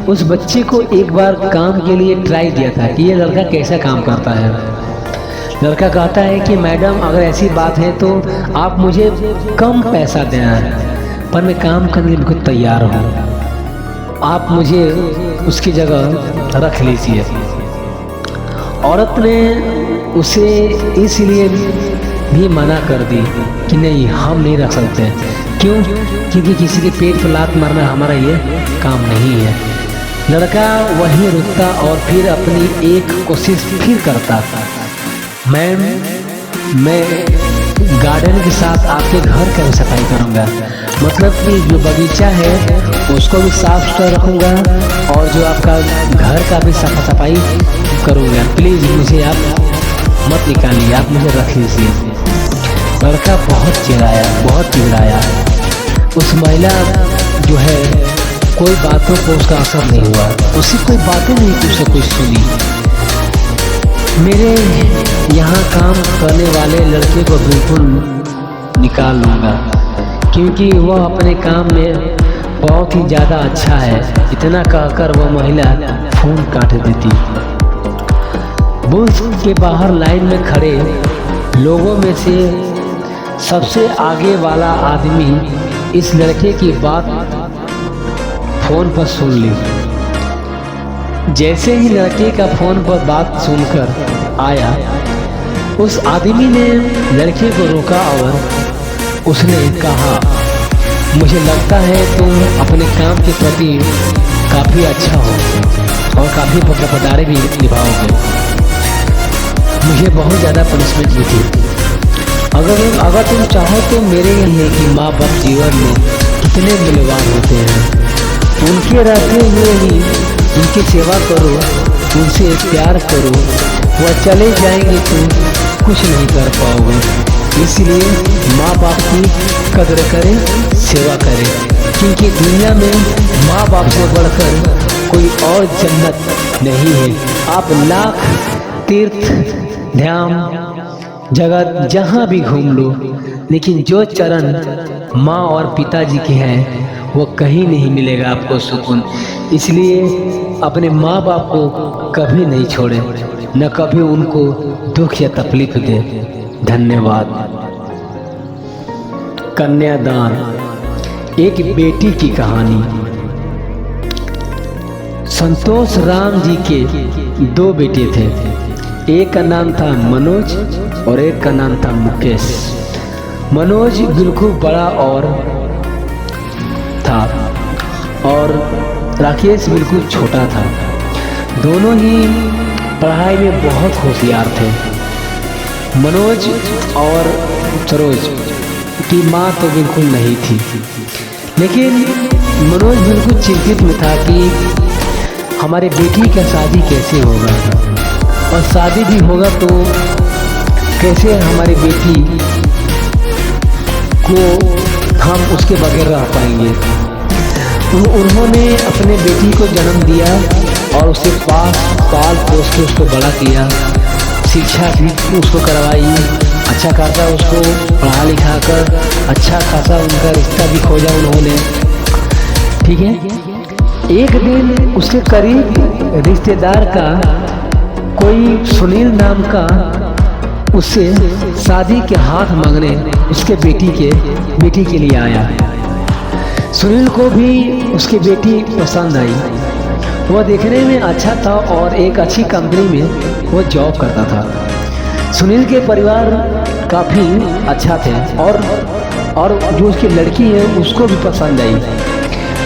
उस बच्चे को एक बार काम के लिए ट्राई दिया था कि ये लड़का कैसा काम करता है। लड़का कहता है कि मैडम, अगर ऐसी बात है तो आप मुझे कम पैसा देना, पर मैं काम करने के लिए बिल्कुल तैयार हूँ। आप मुझे उसकी जगह रख लीजिए। औरत ने उसे इसलिए भी मना कर दी कि नहीं, हम नहीं रख सकते। क्यों? क्योंकि किसी के पेट पर लात मारना हमारा ये काम नहीं है। लड़का वहीं रुकता और फिर अपनी एक कोशिश फिर करता था। मैम, मैं गार्डन के साथ आपके घर का भी सफाई करूँगा। मतलब कि जो बगीचा है उसको भी साफ सुथरा रखूँगा और जो आपका घर का भी सफाई करूँगा। प्लीज़ मुझे आप मत निकालिए, आप मुझे रख लीजिए। लड़का बहुत चिढ़ाया, बहुत चिढ़ाया। उस महिला जो है कोई बातों को उसका असर नहीं हुआ, उसकी कोई बातें नहीं थी, उसे कुछ सुनी। मेरे यहाँ काम करने वाले लड़के को बिल्कुल निकाल लूँगा, क्योंकि वह अपने काम में बहुत ही ज़्यादा अच्छा है। इतना कहकर वह महिला फ़ोन काट देती। बुश के बाहर लाइन में खड़े लोगों में से सबसे आगे वाला आदमी इस लड़के की बात फ़ोन पर सुन ली। जैसे ही लड़के का फ़ोन पर बात सुनकर आया, उस आदमी ने लड़के को रोका और उसने कहा, मुझे लगता है तुम अपने काम के प्रति काफ़ी अच्छा हो और काफ़ी वफादारी भी निभाओगे। मुझे बहुत ज़्यादा पनिशमेंट भी थी। अगर तुम चाहो तो मेरे लिए कि माँ बाप जीवन में कितने मूल्यवान होते हैं, उनके रहते हुए ही उनकी सेवा करो, उनसे प्यार करो। वह चले जाएंगे तो कुछ नहीं कर पाओगे। इसलिए माँ बाप की कदर करें, सेवा करें, क्योंकि दुनिया में माँ बाप से बढ़कर कोई और जन्नत नहीं है। आप लाख तीर्थ ध्यान जगह जहाँ भी घूम लो, लेकिन जो चरण माँ और पिताजी के हैं वो कहीं नहीं मिलेगा आपको सुकून। इसलिए अपने माँ बाप को कभी नहीं छोड़े, न कभी उनको दुख या तकलीफ दे। धन्यवाद। कन्यादान, एक बेटी की कहानी। संतोष राम जी के दो बेटे थे। एक का नाम था मनोज और एक का नाम था मुकेश। मनोज बिल्कुल बड़ा और था और राकेश बिल्कुल छोटा था। दोनों ही पढ़ाई में बहुत होशियार थे। मनोज और सरोज की माँ तो बिल्कुल नहीं थी, लेकिन मनोज बिल्कुल चिंतित में था कि हमारे बेटी का शादी कैसे होगा, और शादी भी होगा तो कैसे हमारी बेटी को हम उसके बगैर रह पाएंगे। उन्होंने अपने बेटी को जन्म दिया और उसे पाल पोस के उसको बड़ा किया, शिक्षा भी उसको करवाई, अच्छा खासा उसको पढ़ा लिखा कर अच्छा खासा उनका रिश्ता भी खोजा उन्होंने। ठीक है। एक दिन उसके करीब रिश्तेदार का कोई सुनील नाम का उससे शादी के हाथ मांगने उसके बेटी के लिए आया। सुनील को भी उसकी बेटी पसंद आई। वह देखने में अच्छा था और एक अच्छी कंपनी में वो जॉब करता था। सुनील के परिवार काफ़ी अच्छा थे और जो उसकी लड़की है उसको भी पसंद आई।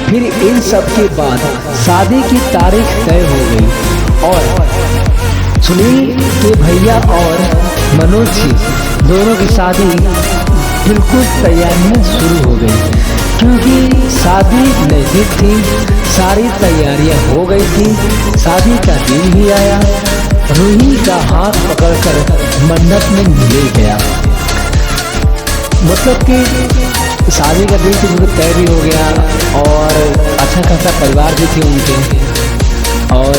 फिर इन सब के बाद शादी की तारीख तय हो गई और सुनील के भैया और मनोज की दोनों की शादी बिल्कुल तैयारियां शुरू हो गई, क्योंकि शादी नज़दीक थी, सारी तैयारियां हो गई थी। शादी का दिन भी आया। रूही का हाथ पकड़कर मंडप में ले गया। मतलब कि शादी का दिन तो बिल्कुल तय भी हो गया और अच्छा खासा परिवार भी थे उनके। और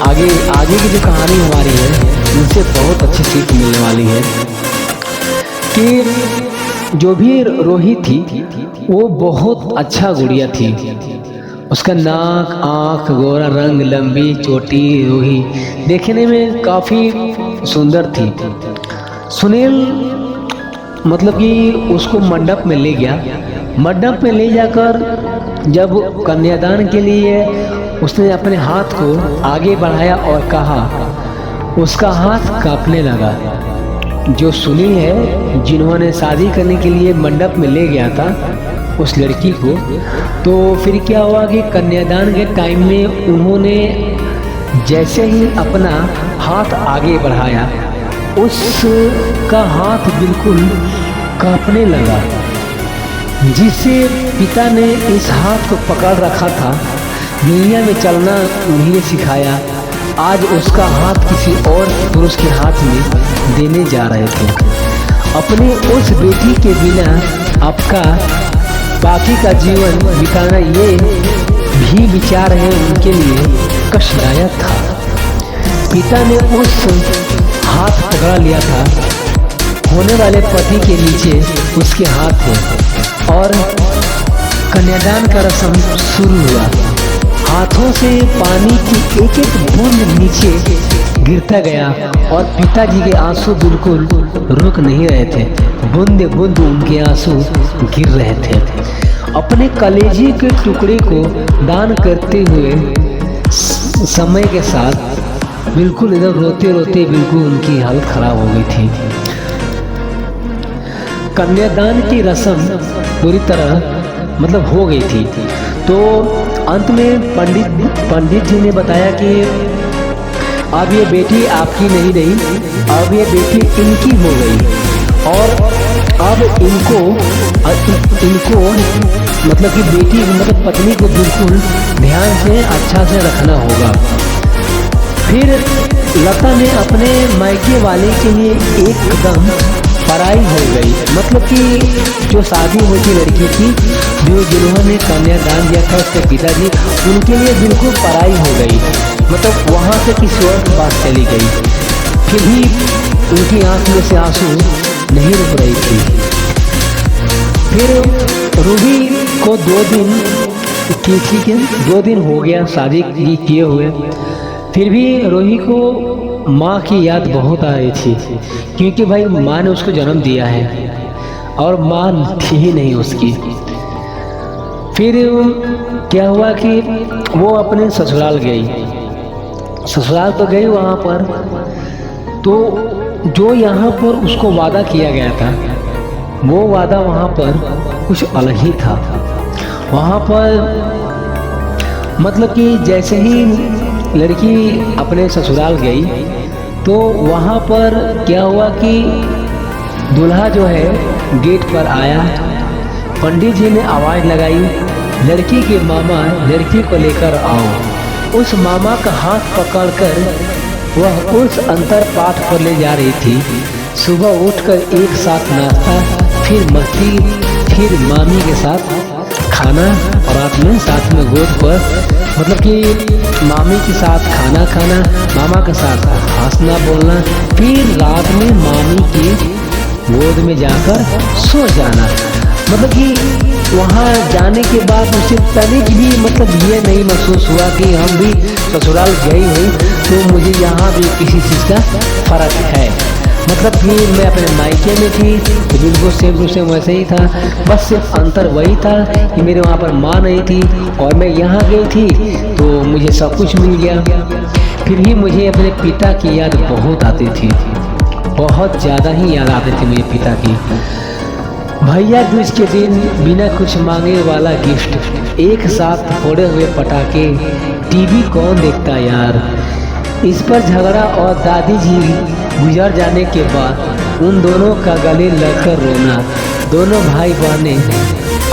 आगे की जो कहानी हमारी है उनसे बहुत अच्छी सीख मिलने वाली है कि जो भी रोही थी वो बहुत अच्छा गुड़िया थी। उसका नाक, आँख, गोरा रंग, लंबी चोटी रोही देखने में काफ़ी सुंदर थी। सुनील मतलब कि उसको मंडप में ले गया। मंडप में ले जाकर जब कन्यादान के लिए उसने अपने हाथ को आगे बढ़ाया और कहा, उसका हाथ कांपने लगा। जो सुनील है जिन्होंने शादी करने के लिए मंडप में ले गया था उस लड़की को, तो फिर क्या हुआ कि कन्यादान के टाइम में उन्होंने जैसे ही अपना हाथ आगे बढ़ाया उसका हाथ बिल्कुल कांपने लगा, जिससे पिता ने इस हाथ को पकड़ रखा था, दुनिया में चलना उन्हें सिखाया, आज उसका हाथ किसी और पुरुष के हाथ में देने जा रहे थे। अपने उस बेटी के बिना आपका बाकी का जीवन बिताना, ये भी विचार है उनके लिए कष्टदायक था। पिता ने उस हाथ पकड़ा लिया था, होने वाले पति के नीचे उसके हाथ थे और कन्यादान का रस्म शुरू हुआ। हाथों से पानी की एक एक बूंद नीचे गिरता गया और पिताजी के आंसू बिल्कुल रुक नहीं रहे थे, बूंद बूंद उनके आंसू गिर रहे थे। अपने कलेजे के टुकड़े को दान करते हुए समय के साथ बिल्कुल इधर रोते रोते बिल्कुल उनकी हालत खराब हो गई थी। कन्यादान की रस्म पूरी तरह मतलब हो गई थी, तो अंत में पंडित जी ने बताया कि अब ये बेटी आपकी नहीं रही, अब ये बेटी इनकी हो गई और अब इनको मतलब कि बेटी मतलब पत्नी को बिल्कुल ध्यान से अच्छा से रखना होगा। फिर लता ने अपने मायके वाले के लिए एकदम पराई हो गई, मतलब कि जो शादी हुई थी लड़की की, जिन्होंने कन्यादान दिया था उसके पिताजी, उनके लिए बिल्कुल पराई हो गई, मतलब वहाँ से किसी और की बात चली गई। फिर भी उनकी आंख में से आंसू नहीं रुक रही थी। फिर रूबी को 2 दिन हो गया शादी किए हुए, फिर भी रूबी को माँ की याद बहुत आ रही थी, क्योंकि भाई माँ ने उसको जन्म दिया है और माँ थी ही नहीं उसकी। फिर क्या हुआ कि वो अपने ससुराल गई, ससुराल तो गई, वहाँ पर तो जो यहाँ पर उसको वादा किया गया था वो वादा वहाँ पर कुछ अलग ही था। वहाँ पर मतलब कि जैसे ही लड़की अपने ससुराल गई तो वहाँ पर क्या हुआ कि दूल्हा जो है गेट पर आया, पंडित जी ने आवाज़ लगाई, लड़की के मामा लड़की को लेकर आओ। उस मामा का हाथ पकड़कर वह उस अंतर पाठ पर ले जा रही थी। सुबह उठकर एक साथ नाश्ता, फिर मस्ती, फिर मामी के साथ खाना और रात में साथ में गोद पर, मतलब कि मामी के साथ खाना खाना, मामा के साथ हंसना बोलना, फिर रात में मामी की गोद में जाकर सो जाना। मतलब कि वहाँ जाने के बाद उसे तनिक भी मतलब ये नहीं महसूस हुआ कि हम भी ससुराल गई हुई तो मुझे यहाँ भी किसी चीज़ का फ़र्क है। मतलब कि मैं अपने मायके में थी तो बिल्कुल सेम टू सेम वैसे ही था, बस सिर्फ अंतर वही था कि मेरे वहाँ पर माँ नहीं थी और मैं यहाँ गई थी तो मुझे सब कुछ मिल गया। फिर भी मुझे अपने पिता की याद बहुत आती थी, बहुत ज़्यादा ही याद आती थी मेरे पिता की। भैया दूज के दिन बिना कुछ मांगे वाला गिफ्ट, एक साथ फोड़े हुए पटाखे, टीवी कौन देखता यार। इस पर झगड़ा और दादी जी गुजर जाने के बाद उन दोनों का गले लगकर रोना। दोनों भाई बहनें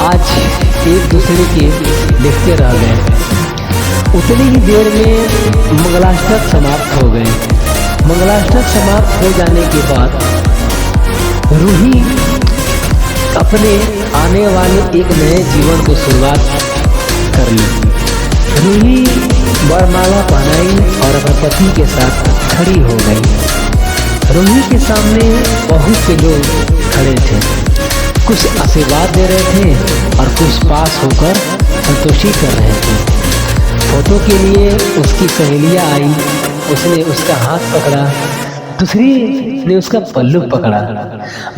आज एक दूसरे के देखते रह गए। उतनी ही देर में मंगलाष्टक समाप्त हो गए। मंगलाष्टक समाप्त हो जाने के बाद रूही अपने आने वाले एक नए जीवन को शुरुआत कर ली। रूही वरमाला पहनाई और अपने पति के साथ खड़ी हो गई। रूही के सामने बहुत से लोग खड़े थे, कुछ आशीर्वाद दे रहे थे और कुछ पास होकर संतुष्टि कर रहे थे। फोटो के लिए उसकी सहेलियाँ आई, उसने उसका हाथ पकड़ा, दूसरी ने उसका पल्लू पकड़ा।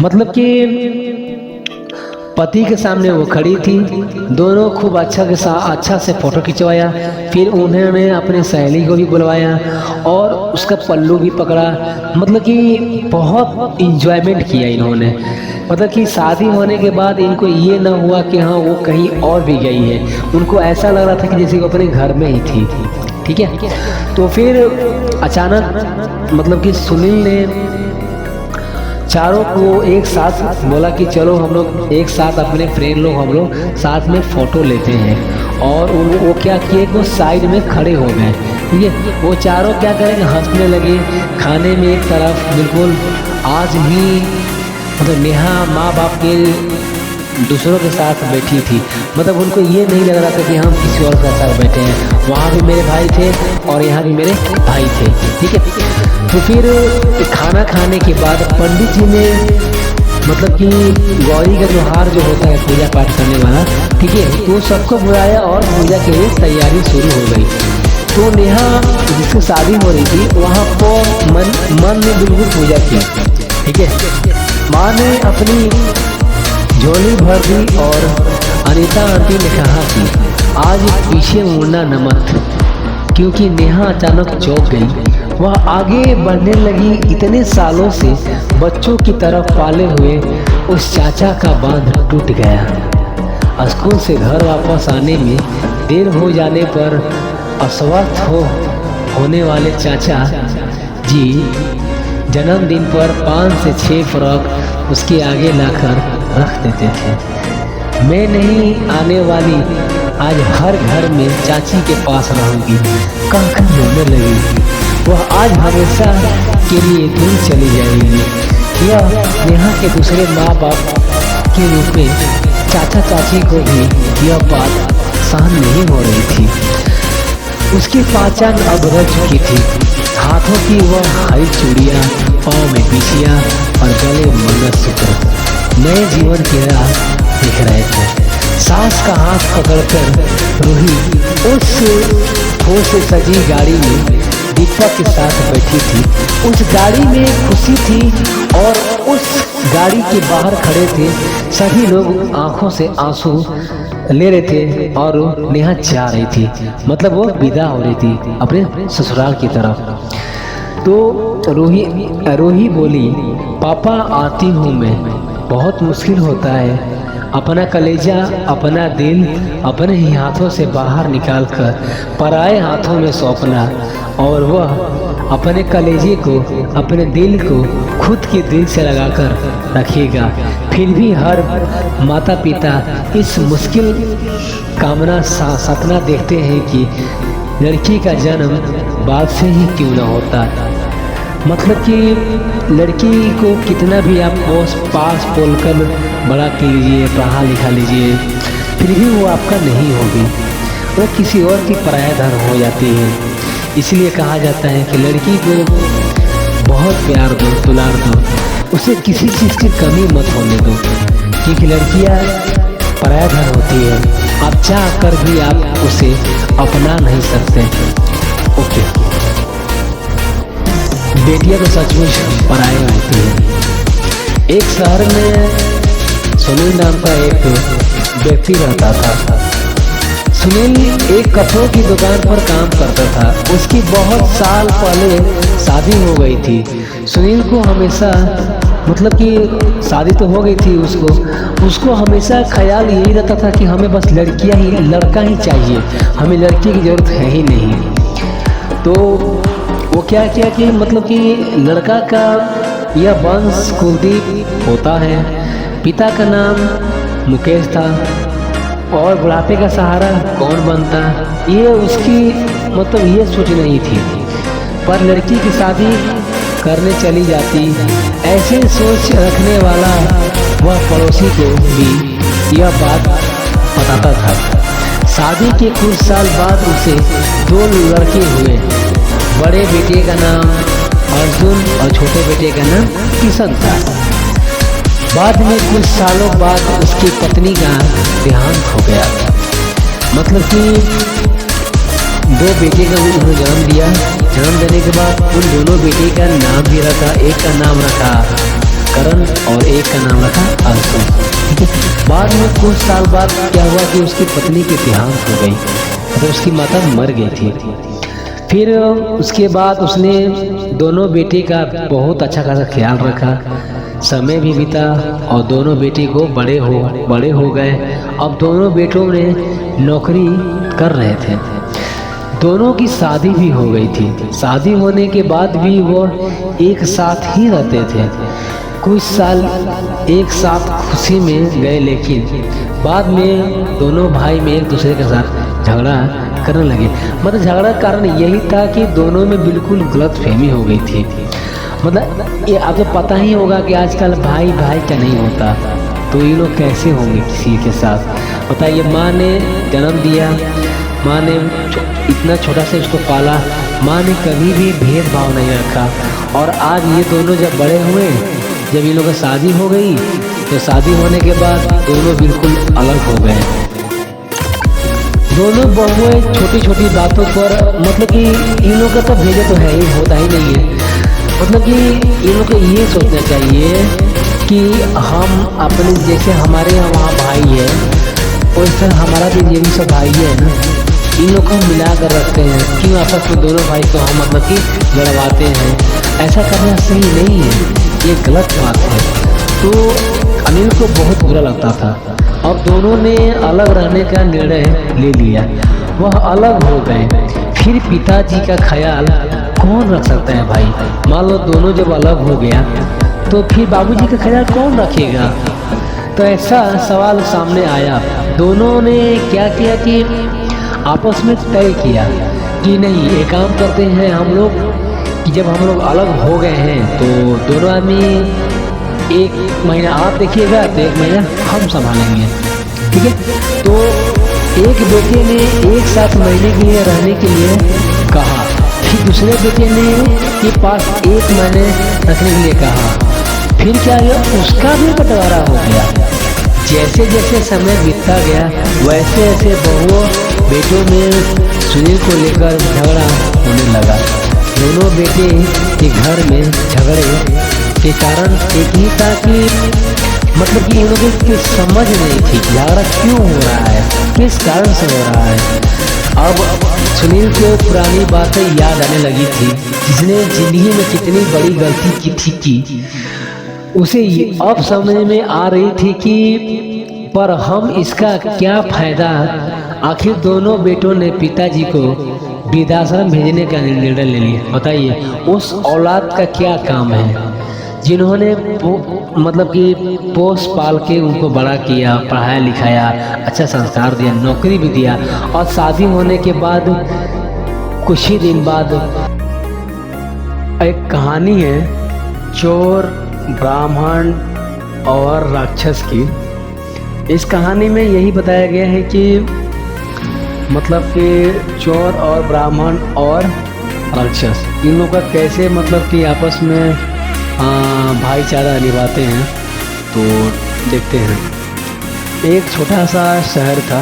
मतलब कि पति के सामने वो खड़ी थी, दोनों खूब अच्छा से फोटो खिंचवाया। फिर उन्होंने अपने सहेली को भी बुलवाया और उसका पल्लू भी पकड़ा। मतलब कि बहुत इंजॉयमेंट किया इन्होंने। मतलब कि शादी होने के बाद इनको ये ना हुआ कि हाँ वो कहीं और भी गई है, उनको ऐसा लग रहा था कि जैसे वो अपने घर में ही थी। ठीक है, तो फिर अचानक मतलब कि सुनील ने चारों को एक साथ बोला कि चलो हम लोग एक साथ अपने फ्रेंड लोग हम लोग साथ में फ़ोटो लेते हैं। और वो क्या किए कि वो साइड में खड़े हो गए, ठीक है। वो चारों क्या करेंगे, हंसने लगे, खाने में एक तरफ बिल्कुल। आज ही मतलब नेहा माँ बाप के दूसरों के साथ बैठी थी, मतलब उनको ये नहीं लग रहा था कि हम किसी और के साथ बैठे हैं। वहाँ भी मेरे भाई थे और यहाँ भी मेरे भाई थे, ठीक है। तो फिर खाना खाने के बाद पंडित जी ने मतलब कि गौरी का त्योहार जो होता है पूजा पाठ करने वाला, ठीक है, तो सबको बुलाया और पूजा के लिए तैयारी शुरू हो गई। तो नेहा जिसकी शादी हो रही थी वहाँ पर मन में बिल्कुल पूजा की, ठीक है। माँ ने अपनी झोली भर दी और अनीता आंटी ने कहा कि आज पीछे मुड़ना न मत, क्योंकि नेहा अचानक चौंक गई। वह आगे बढ़ने लगी। इतने सालों से बच्चों की तरफ पाले हुए उस चाचा का बांध टूट गया। स्कूल से घर वापस आने में देर हो जाने पर अस्वस्थ होने वाले चाचा जी जन्मदिन पर 5 से 6 फ्रॉक उसके आगे लाकर रख देते थे। मैं नहीं आने वाली, आज हर घर में चाची के पास रहूंगी, कह रोने लगी। वह आज हमेशा के लिए दूर चली जाएगी। यह नेहा के दूसरे माँ बाप के रूप में चाचा चाची को भी यह बात सहन नहीं हो रही थी। उसकी पहचान अब रह चुकी थी। हाथों की वह हरी चूड़ियाँ, पाँव में बिछिया और गले मंगलसूत्र नए जीवन की राह दिख रहे थे। सास का हाथ पकड़कर रूही उस फूल से सजी गाड़ी में दीपक के साथ बैठी थी। उस गाड़ी में खुशी थी और उस गाड़ी के बाहर खड़े थे सभी लोग, आंखों से आंसू ले रहे थे और नेहा जा रही थी, मतलब वो विदा हो रही थी अपने ससुराल की तरफ। तो रूही बोली, पापा आती हूँ मैं। बहुत मुश्किल होता है अपना कलेजा, अपना दिल अपने ही हाथों से बाहर निकालकर पराए हाथों में सौंपना, और वह अपने कलेजे को, अपने दिल को खुद के दिल से लगाकर रखिएगा। फिर भी हर माता पिता इस मुश्किल कामना सपना देखते हैं कि लड़की का जन्म बाप से ही क्यों न होता। मतलब कि लड़की को कितना भी आप पास बोलकर बड़ा कर लीजिए, पढ़ा लिखा लीजिए, फिर भी वो आपका नहीं होगी, वो किसी और की पराया धन हो जाती है। इसलिए कहा जाता है कि लड़की को बहुत प्यार दो, दुलार दो, उसे किसी चीज़ की कमी मत होने दो, क्योंकि लड़कियाँ पराया धन होती है। आप चाह कर भी आप उसे अपना नहीं सकते। ओके, बेटियां तो सचमुच पराये होती है। एक शहर में सुनील नाम का एक व्यक्ति रहता था। सुनील एक कपड़ों की दुकान पर काम करता था। उसकी बहुत साल पहले शादी हो गई थी। सुनील को हमेशा, मतलब कि शादी तो हो गई थी, उसको हमेशा ख्याल यही रहता था कि हमें बस लड़का ही चाहिए, हमें लड़की की ज़रूरत है ही नहीं। तो वो क्या किया कि मतलब कि लड़का का यह वंश कुलदीप होता है। पिता का नाम मुकेश था और बुढ़ापे का सहारा कौन बनता, ये उसकी मतलब ये सोच नहीं थी। पर लड़की की शादी करने चली जाती, ऐसे सोच रखने वाला वह पड़ोसी को भी यह बात बताता था। शादी के कुछ साल बाद उसे 2 लड़के हुए। बड़े बेटे का नाम अर्जुन और छोटे बेटे का नाम किशन था। बाद में कुछ सालों बाद उसकी पत्नी का देहांत हो गया। मतलब कि 2 बेटे का उन्होंने जन्म दिया। जन्म देने के बाद उन दोनों बेटे का नाम भी रखा। एक का नाम रखा करण और एक का नाम रखा अर्जुन, ठीक है। बाद में कुछ साल बाद क्या हुआ कि उसकी पत्नी की देहांत हो गई, तो उसकी माता मर गई थी। फिर उसके बाद उसने दोनों बेटे का बहुत अच्छा खासा ख्याल रखा। समय भी बीता और दोनों बेटे को बड़े हो गए। अब दोनों बेटों ने नौकरी कर रहे थे। दोनों की शादी भी हो गई थी। शादी होने के बाद भी वो एक साथ ही रहते थे। कुछ साल एक साथ खुशी में गए, लेकिन बाद में दोनों भाई में एक दूसरे के साथ झगड़ा करने लगे। मतलब झगड़ा का कारण यही था कि दोनों में बिल्कुल गलतफहमी हो गई थी। मतलब ये आपको पता ही होगा कि आजकल भाई भाई का नहीं होता, तो ये लोग कैसे होंगे किसी के साथ। बताइए, माँ ने जन्म दिया, माँ ने इतना छोटा से उसको पाला, माँ ने कभी भी भेदभाव नहीं रखा। और आज ये दोनों जब बड़े हुए, जब इन लोगों की शादी हो गई, तो शादी होने के बाद दोनों बिल्कुल अलग हो गए। दोनों बहुएं छोटी छोटी बातों पर, मतलब कि इन लोगों का तो भेजा तो है ही, होता ही नहीं है। मतलब कि इन लोगों को ये सोचना चाहिए कि हम अपने जैसे हमारे यहाँ वहाँ भाई है, वैसे हमारा भी ये भी सब भाई है ना, इन लोग को मिला कर रखते हैं। क्यों आपस में दोनों भाई को हम मतलब कि लड़वाते हैं? ऐसा करना सही नहीं है, ये गलत बात है। तो अनिल को बहुत बुरा लगता था और दोनों ने अलग रहने का निर्णय ले लिया। वह अलग हो गए। फिर पिताजी का ख्याल कौन रख सकता है भाई? मान लो दोनों जब अलग हो गया तो फिर बाबूजी का ख्याल कौन रखेगा? तो ऐसा सवाल सामने आया। दोनों ने क्या किया कि आपस में तय किया कि नहीं, एक काम करते हैं हम लोग कि जब हम लोग अलग हो गए हैं तो दोनों आदमी 1 महीना आप देखिएगा तो 1 महीना हम संभालेंगे, ठीक है। तो एक बेटे ने एक साथ महीने के लिए रहने के लिए कहा, फिर दूसरे बेटे ने के पास 1 महीने रखने के लिए कहा। फिर क्या हुआ, उसका भी बंटवारा हो गया। जैसे जैसे समय बीतता गया वैसे वैसे बहुओं बेटों में सुनील को लेकर झगड़ा होने लगा। दोनों बेटे के घर में झगड़े के कारण एक ही था कि मतलब कि इन लोगों की समझ नहीं थी झगड़ा क्यों हो रहा है, किस कारण से हो रहा है। अब सुनील को पुरानी बातें याद आने लगी थी, जिसने जिंदगी में कितनी बड़ी गलती की थी उसे अब समझ में आ रही थी कि पर हम इसका क्या फायदा। आखिर दोनों बेटों ने पिताजी को वृद्धाश्रम भेजने का निर्णय ले लिया। बताइए, उस औलाद का क्या काम है जिन्होंने मतलब कि पोस पाल के उनको बड़ा किया, पढ़ाया लिखाया, अच्छा संस्कार दिया, नौकरी भी दिया, और शादी होने के बाद कुछ ही दिन बाद एक कहानी है चोर, ब्राह्मण और राक्षस की। इस कहानी में यही बताया गया है कि मतलब कि चोर और ब्राह्मण और राक्षस इन लोगों का कैसे मतलब कि आपस में भाईचारा निभाते हैं। तो देखते हैं। एक छोटा सा शहर था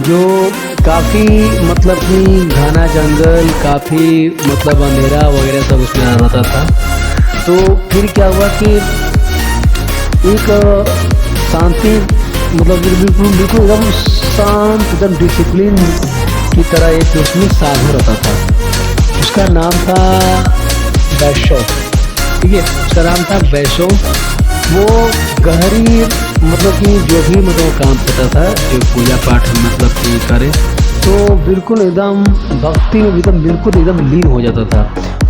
जो काफ़ी मतलब कि घना जंगल, काफ़ी मतलब अंधेरा वगैरह सब उसमें रहता था। तो फिर क्या हुआ कि एक शांति मतलब बिल्कुल एकदम शांत, एकदम डिसिप्लिन की तरह एक उसमें साधु रहता था। उसका नाम था वैष्णव, ठीक है, उसका नाम था वैष्णव। वो गहरी मतलब कि जो भी मतलब काम करता था, जो पूजा पाठ मतलब कि करे, तो बिल्कुल एकदम भक्ति में एकदम बिल्कुल एकदम लीन हो जाता था।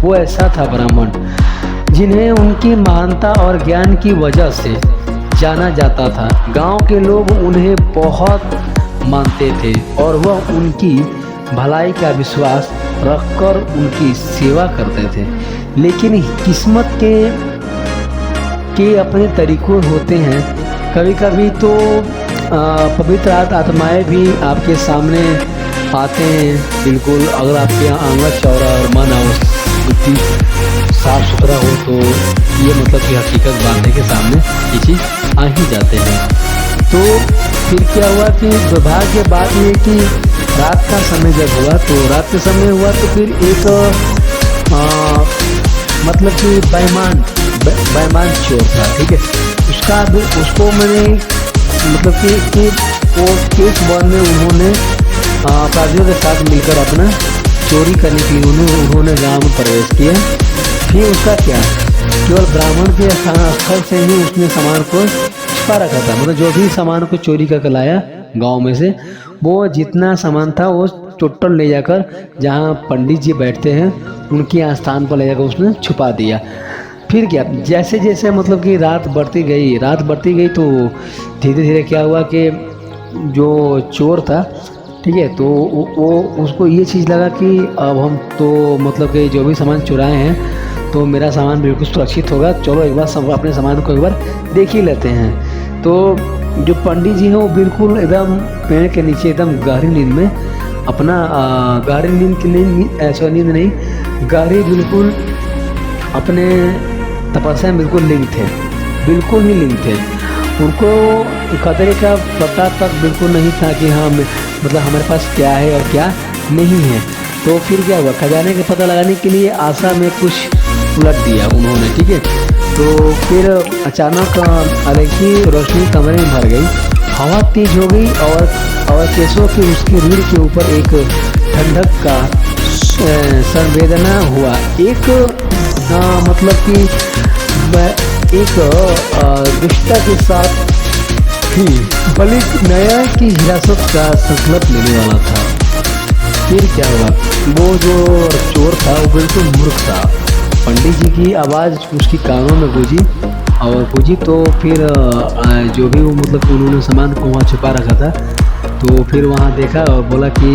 वो ऐसा था ब्राह्मण जिन्हें उनकी महानता और ज्ञान की वजह से जाना जाता था। गांव के लोग उन्हें बहुत मानते थे और वह उनकी भलाई का विश्वास रखकर उनकी सेवा करते थे। लेकिन किस्मत के अपने तरीकों होते हैं। कभी कभी तो पवित्र आत्माएं भी आपके सामने आते हैं। बिल्कुल, अगर आपके यहाँ आंगन चौड़ा और मन बुद्धि साफ सुथरा हो तो ये मतलब कि हकीकत बात है कि सामने ये चीज़ आ ही जाते हैं। तो फिर क्या हुआ कि दुर्भाग्य की बात ये कि रात का समय जब हुआ, तो रात के समय हुआ तो फिर एक मतलब कि बेईमान चोर था, ठीक है। उसको मैंने मतलब कि वो केस वन में उन्होंने अपराधियों के साथ मिलकर अपना चोरी करने के लिए उन्होंने गाँव में प्रवेश किया। फिर उसका क्या, केवल ब्राह्मण के स्थल से ही उसने सामान को छिपा रखा था। मतलब जो भी सामान को चोरी करके लाया गांव में से, वो जितना सामान था वो टोटल ले जाकर जहां पंडित जी बैठते हैं उनके स्थान पर ले जाकर उसने छुपा दिया। फिर क्या, जैसे जैसे मतलब कि रात बढ़ती गई तो धीरे धीरे क्या हुआ कि जो चोर था, ठीक है, तो वो उसको ये चीज़ लगा कि अब हम तो मतलब कि जो भी सामान चुराए हैं तो मेरा सामान बिल्कुल सुरक्षित होगा, चलो एक बार सब अपने सामान को एक बार देख ही लेते हैं। तो जो पंडित जी हैं वो बिल्कुल एकदम पेड़ के नीचे एकदम गहरी नींद में अपना गहरी नींद की नींद, ऐसा नींद नहीं, गहरी बिल्कुल अपने तपस्या में बिल्कुल लीन थे, बिल्कुल ही लीन थे। उनको खतरे का पता तक बिल्कुल नहीं था कि हाँ मतलब हमारे पास क्या है और क्या नहीं है। तो फिर क्या हुआ, खजाने का पता लगाने के लिए आशा में कुछ उलट दिया उन्होंने, ठीक है। तो फिर अचानक अनोखी रोशनी कमरे में भर गई, हवा तेज हो गई और केशव की उसकी रीढ़ के ऊपर एक ठंडक का संवेदना हुआ। एक मतलब कि एक दुष्टा के साथ ही बलिक नया की हिरासत का संकल्प लेने वाला था। फिर क्या हुआ, वो जो चोर था वो बिल्कुल मूर्ख था। पंडित जी की आवाज़ उसकी कानों में गूंजी तो फिर जो भी वो मतलब उन्होंने सामान को वहाँ छुपा रखा था, तो फिर वहाँ देखा और बोला कि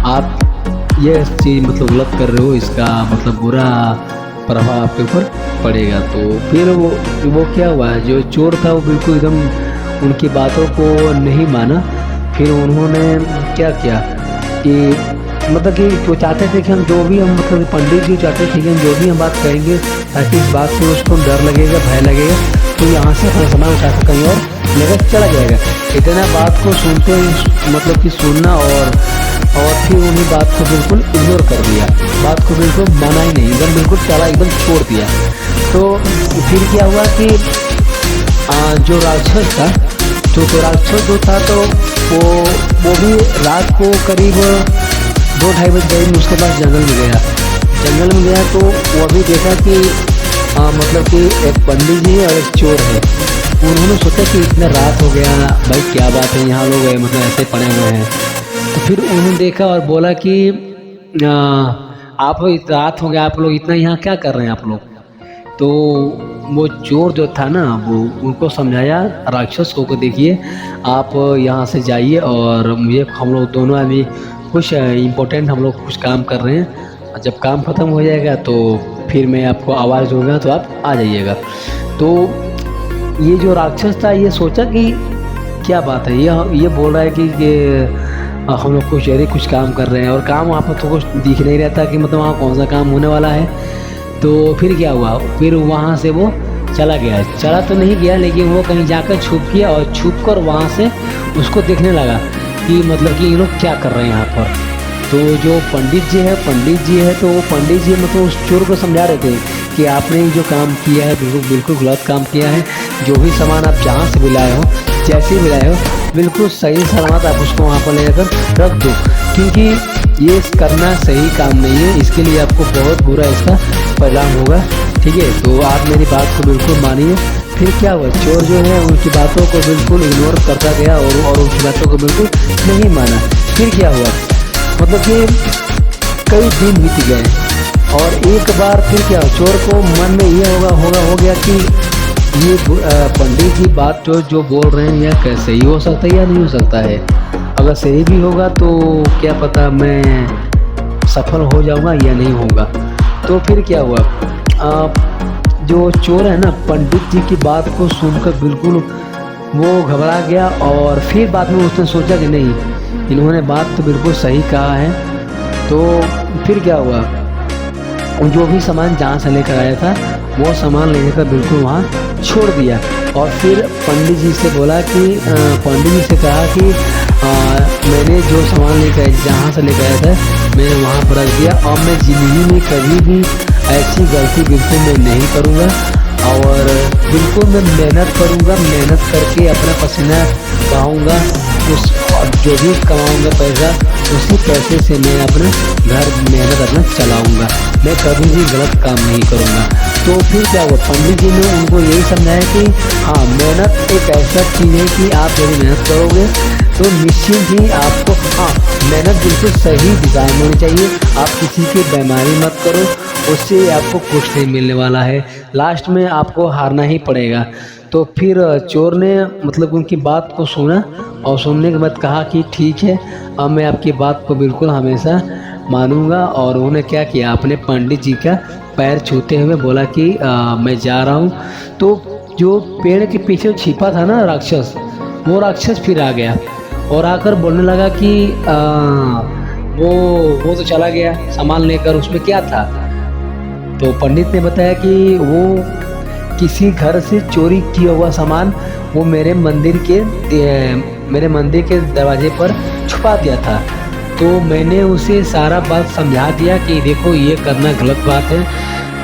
आप ये चीज़ मतलब गलत कर रहे हो, इसका मतलब बुरा प्रभाव आपके ऊपर पड़ेगा। तो फिर वो क्या हुआ, जो चोर था वो बिल्कुल एकदम उनकी बातों को नहीं माना। फिर उन्होंने क्या किया कि मतलब कि वो चाहते थे कि हम जो भी हम मतलब पंडित जी चाहते थे कि हम जो भी हम बात करेंगे ताकि इस बात से उसको डर लगेगा, भय लगेगा, तो यहाँ से अपना सामान उठा कर कहीं और लेकर चला जाएगा। इतना बात को सुनते मतलब कि सुनना और फिर उन्हीं बात को बिल्कुल इग्नोर कर दिया, बात को बिल्कुल माना ही नहीं, एकदम बिल्कुल चला एकदम छोड़ दिया। तो फिर क्या हुआ कि जो राक्षस था तो राक्षस जो था तो वो भी रात को करीब 2-2:30 बज गए, उसके बाद जंगल में गया तो वो अभी देखा कि मतलब कि एक पंडित जी और एक चोर है। उन्होंने सोचा कि इतना रात हो गया भाई, क्या बात है यहाँ लोग मतलब ऐसे पड़े हुए हैं। तो फिर उन्होंने देखा और बोला कि आप रात हो गया, आप लोग इतना यहाँ क्या कर रहे हैं आप लोग। तो वो चोर जो था ना वो उनको समझाया राक्षस को देखिए आप यहाँ से जाइए और मुझे हम लोग दोनों आदमी कुछ इम्पोर्टेंट हम लोग कुछ काम कर रहे हैं, जब काम ख़त्म हो जाएगा तो फिर मैं आपको आवाज़ दूंगा तो आप आ जाइएगा। तो ये जो राक्षस था ये सोचा कि क्या बात है, ये बोल रहा है कि हम लोग कुछ काम कर रहे हैं और काम वहाँ पर तो कुछ दिख नहीं रहता कि मतलब वहाँ कौन सा काम होने वाला है। तो फिर क्या हुआ, फिर वहाँ से वो चला तो नहीं गया, लेकिन वो कहीं जाकर छुप गया और छुप कर वहाँ से उसको देखने लगा कि मतलब कि ये लोग क्या कर रहे हैं यहाँ पर। तो जो पंडित जी है तो वो पंडित जी मतलब उस चोर को समझा रहे थे कि आपने जो काम किया है बिल्कुल गलत काम किया है। जो भी सामान आप जहाँ से भी लाए हो, जैसे भी लाए हो, बिल्कुल सही सलामत आप उसको वहाँ पर ले जाकर रख दो, क्योंकि ये करना सही काम नहीं है, इसके लिए आपको बहुत बुरा इसका परिणाम होगा, ठीक है। तो आप मेरी बात को बिल्कुल मानिए। फिर क्या हुआ, चोर जो है उनकी बातों को बिल्कुल इग्नोर करता गया और उनकी बातों को बिल्कुल नहीं माना। फिर क्या हुआ, मतलब कि कई दिन बीत गए और एक बार फिर क्या, चोर को मन में ये हो गया कि ये पंडित जी बात जो बोल रहे हैं यह कैसे ही हो सकता है या नहीं हो सकता है। अगर सही भी होगा तो क्या पता मैं सफल हो जाऊंगा या नहीं होगा। तो फिर क्या हुआ, जो चोर है ना पंडित जी की बात को सुनकर बिल्कुल वो घबरा गया और फिर बाद में उसने सोचा कि नहीं, इन्होंने बात तो बिल्कुल सही कहा है। तो फिर क्या हुआ, जो भी सामान जहाँ से लेकर आया था वो सामान लेने का बिल्कुल वहाँ छोड़ दिया और फिर पंडित जी से बोला कि पंडित जी से कहा कि मैंने जो सामान लेकर जहाँ से लेकर आया था मैंने वहाँ पर रख दिया और मैं ज़िंदगी में कभी भी ऐसी गलती बिल्कुल मैं नहीं करूँगा और बिल्कुल मैं मेहनत करूँगा, मेहनत करके अपना पसीना बहाऊँगा, उस जो भी कमाऊँगा पैसा उसी पैसे से मैं अपना घर मेहनत अपना चलाऊँगा, मैं कभी भी गलत काम नहीं करूँगा। तो फिर क्या हुआ, पंडित जी ने उनको यही समझाया कि हाँ मेहनत एक ऐसा चीज़ है कि आप यदि मेहनत करोगे तो निश्चित ही आपको, हाँ मेहनत बिल्कुल सही दिशा में होनी चाहिए, आप किसी की बेईमानी मत करो उससे आपको कुछ नहीं मिलने वाला है, लास्ट में आपको हारना ही पड़ेगा। तो फिर चोर ने मतलब उनकी बात को सुना और सुनने के बाद कहा कि ठीक है, अब मैं आपकी बात को बिल्कुल हमेशा मानूंगा। और उन्होंने क्या किया, अपने पंडित जी का पैर छूते हुए बोला कि मैं जा रहा हूँ। तो जो पेड़ के पीछे छिपा था ना राक्षस, वो राक्षस फिर आ गया और आकर बोलने लगा कि वो तो चला गया सामान लेकर, उसमें क्या था। तो पंडित ने बताया कि वो किसी घर से चोरी किया हुआ सामान वो मेरे मंदिर के दरवाजे पर छुपा दिया था। तो मैंने उसे सारा बात समझा दिया कि देखो ये करना गलत बात है,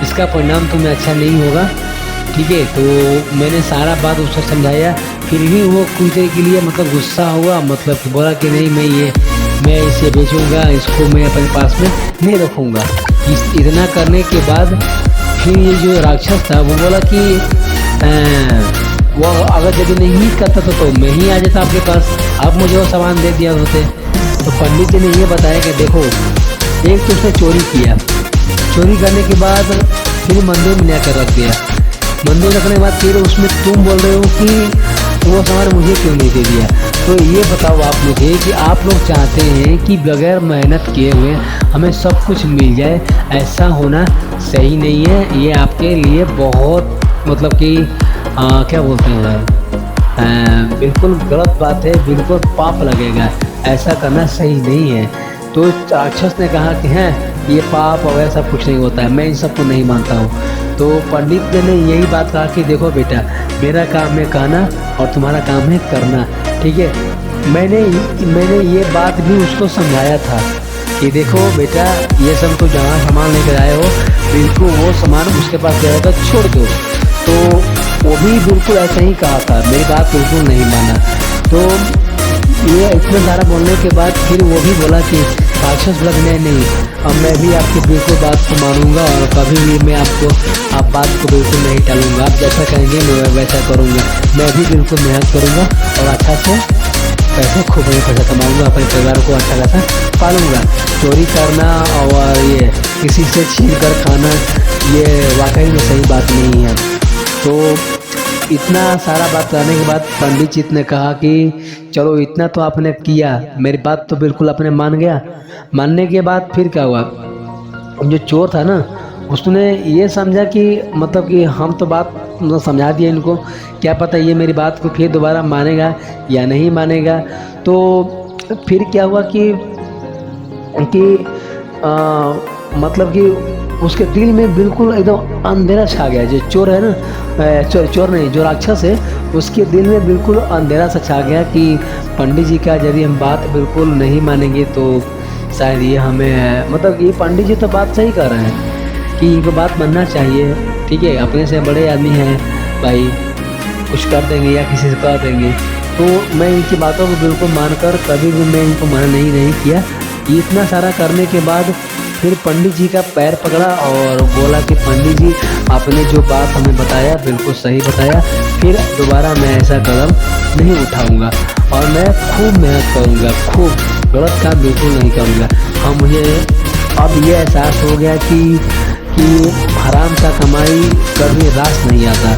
इसका परिणाम तुम्हें अच्छा नहीं होगा, ठीक है। तो मैंने सारा बात उसे समझाया, फिर भी वो कुछ देर के लिए मतलब गुस्सा हुआ, मतलब कि बोला कि नहीं मैं इसे बेचूंगा, इसको मैं अपने पास में नहीं रखूँगा। इतना करने के बाद फिर ये जो राक्षस था वो बोला कि वो अगर यदि नहीं करता तो मैं ही आ जाता आपके पास, आप मुझे वो सामान दे दिया होते। तो पंडित जी ने ये बताया कि देखो, एक तो उसने चोरी किया, चोरी करने के बाद फिर मंदिर में लेकर रख दिया, मंदिर रखने के बाद फिर उसमें तुम बोल रहे हो कि वो सामान मुझे क्यों नहीं दे दिया। तो ये बताओ आप मुझे कि आप लोग चाहते हैं कि बगैर मेहनत किए हुए हमें सब कुछ मिल जाए, ऐसा होना सही नहीं है। ये आपके लिए बहुत मतलब कि क्या बोलते हैं, बिल्कुल गलत बात है, बिल्कुल पाप लगेगा, ऐसा करना सही नहीं है। तो राक्षस ने कहा कि हैं ये पाप और ऐसा कुछ नहीं होता है, मैं इन सबको नहीं मानता हूँ। तो पंडित ने यही बात कहा कि देखो बेटा, मेरा काम है कहना और तुम्हारा काम है करना, ठीक है। मैंने ये बात भी उसको समझाया था कि देखो बेटा, ये सब तो जहाँ सामान लेकर आए हो बिल्कुल वो सामान उसके पास गया था, छोड़ दो। तो वो भी बिल्कुल ऐसा ही कहा था, मेरी बात बिल्कुल नहीं माना। तो ये इतना सारा बोलने के बाद फिर वो भी बोला कि राक्षस बोला नहीं, अब मैं भी आपकी बिल्कुल बात को मानूंगा और कभी भी मैं आप बात को बिल्कुल नहीं टालूंगा, आप जैसा कहेंगे मैं वैसा करूंगा, मैं भी बिल्कुल मेहनत करूंगा और अच्छा से खूब पैसा कमाऊंगा, अपने परिवार को अच्छा खासा पालूंगा। चोरी करना और ये किसी से छीन कर खाना ये वाकई में सही बात नहीं है। तो इतना सारा बात करने के बाद पंडित जी ने कहा कि चलो इतना तो आपने किया, मेरी बात तो बिल्कुल आपने मान गया। मानने के बाद फिर क्या हुआ, जो चोर था ना उसने ये समझा कि मतलब कि हम तो बात समझा दिया इनको, क्या पता ये मेरी बात को फिर दोबारा मानेगा या नहीं मानेगा। तो फिर क्या हुआ कि मतलब कि उसके दिल में बिल्कुल एकदम अंधेरा छा गया। जो चोर है ना, चोर नहीं, जो राक्षस है, उसके दिल में बिल्कुल अंधेरा सा छा गया कि पंडित जी का यदि हम बात बिल्कुल नहीं मानेंगे तो शायद ये हमें मतलब ये पंडित जी तो बात सही कर रहे हैं कि इनको बात मानना चाहिए, ठीक है, अपने से बड़े आदमी हैं भाई, कुछ कर देंगे या किसी से कर देंगे। तो मैं इनकी बातों को बिल्कुल मानकर कभी भी मैं इनको मना नहीं किया। इतना सारा करने के बाद फिर पंडित जी का पैर पकड़ा और बोला कि पंडित जी आपने जो बात हमें बताया बिल्कुल सही बताया, फिर दोबारा मैं ऐसा कदम नहीं उठाऊंगा और मैं खूब मेहनत करूंगा, खूब गलत काम बिल्कुल नहीं करूंगा। हाँ, मुझे अब ये एहसास हो गया कि हराम का कमाई कभी रास नहीं आता।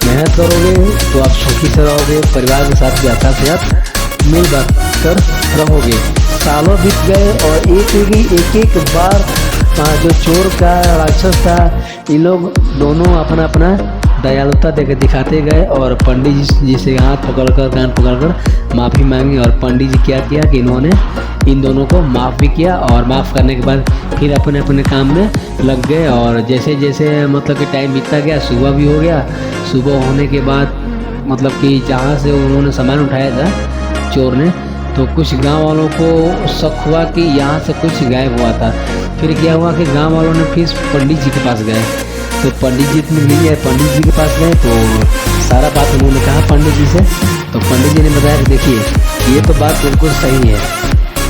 मेहनत करोगे तो आप सुखी से रहोगे, परिवार के साथ भी अच्छा से आप मिल बात कर रहोगे। सालों बीत गए और एक बार जो चोर का राक्षस था, इन लोग दोनों अपना अपना दयालुता दिखाते गए और पंडित जी से हाथ पकड़कर कान पकड़कर माफ़ी मांगी। और पंडित जी क्या किया कि इन्होंने इन दोनों को माफ़ भी किया और माफ़ करने के बाद फिर अपने अपने काम में लग गए। और जैसे जैसे मतलब कि टाइम बीतता गया, सुबह भी हो गया। सुबह होने के बाद मतलब कि जहाँ से उन्होंने सामान उठाया था चोर ने, तो कुछ गांव वालों को शक हुआ कि यहाँ से कुछ गायब हुआ था। फिर क्या हुआ कि गांव वालों ने फिर पंडित जी के पास गए, तो पंडित जी मिल गए, पंडित जी के पास गए तो सारा बात उन्होंने कहा पंडित जी से। तो पंडित जी ने बताया कि देखिए ये तो बात बिल्कुल सही है,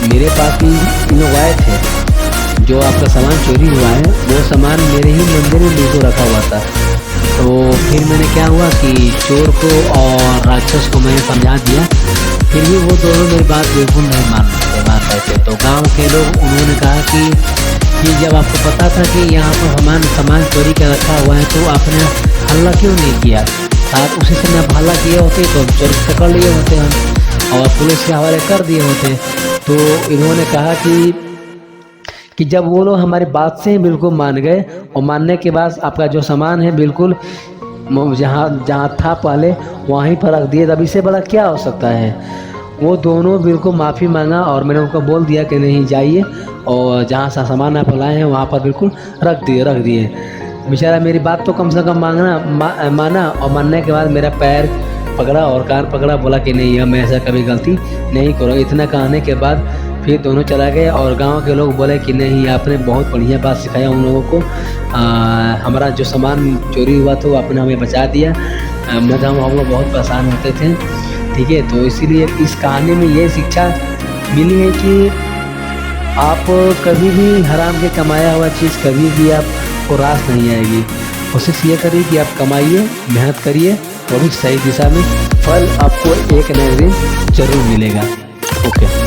मेरे पास भी इन लोग आए थे, जो आपका सामान चोरी हुआ है वो सामान मेरे ही मंदिर में बिल्कुल रखा हुआ था। तो फिर मैंने क्या हुआ कि चोर को और राक्षस को मैंने समझा दिया, फिर भी वो दोनों मेरी बात बिल्कुल नहीं मान रहे थे। तो गांव के लोग उन्होंने कहा कि कि जब आपको पता था कि यहाँ पर सामान चोरी का रखा हुआ है तो आपने हल्ला क्यों नहीं किया? आप उसी समय आप हल्ला किए होते तो चोर पकड़ लिए होते हम और पुलिस के हवाले कर दिए होते। तो इन्होंने कहा कि जब वो लोग हमारी बात से ही बिल्कुल मान गए और मानने के बाद आपका जो सामान है बिल्कुल जहाँ जहाँ था पहले वहीं पर रख दिए, तब इससे बड़ा क्या हो सकता है। वो दोनों बिल्कुल माफ़ी मांगा और मैंने उनको बोल दिया कि नहीं जाइए और जहाँ सा सामान आप लाए हैं वहाँ पर बिल्कुल रख दिए। बेचारा मेरी बात तो कम से कम माना और मानने के बाद मेरा पैर पकड़ा और कान पकड़ा, बोला कि नहीं अब मैं ऐसा कभी गलती नहीं करूँ। इतना कहने के बाद फिर दोनों चला गए और गांव के लोग बोले कि नहीं आपने बहुत बढ़िया बात सिखाया उन लोगों को, हमारा जो सामान चोरी हुआ था वो आपने हमें बचा दिया, मतलब हम लोग बहुत परेशान होते थे। ठीक है, तो इसीलिए इस कहानी में ये शिक्षा मिली है कि आप कभी भी हराम के कमाया हुआ चीज़ कभी भी आपको रास नहीं आएगी। कोशिश ये करिए कि आप कमाइए, मेहनत करिए, वो भी सही दिशा में, फल आपको एक न एक दिन ज़रूर मिलेगा। ओके।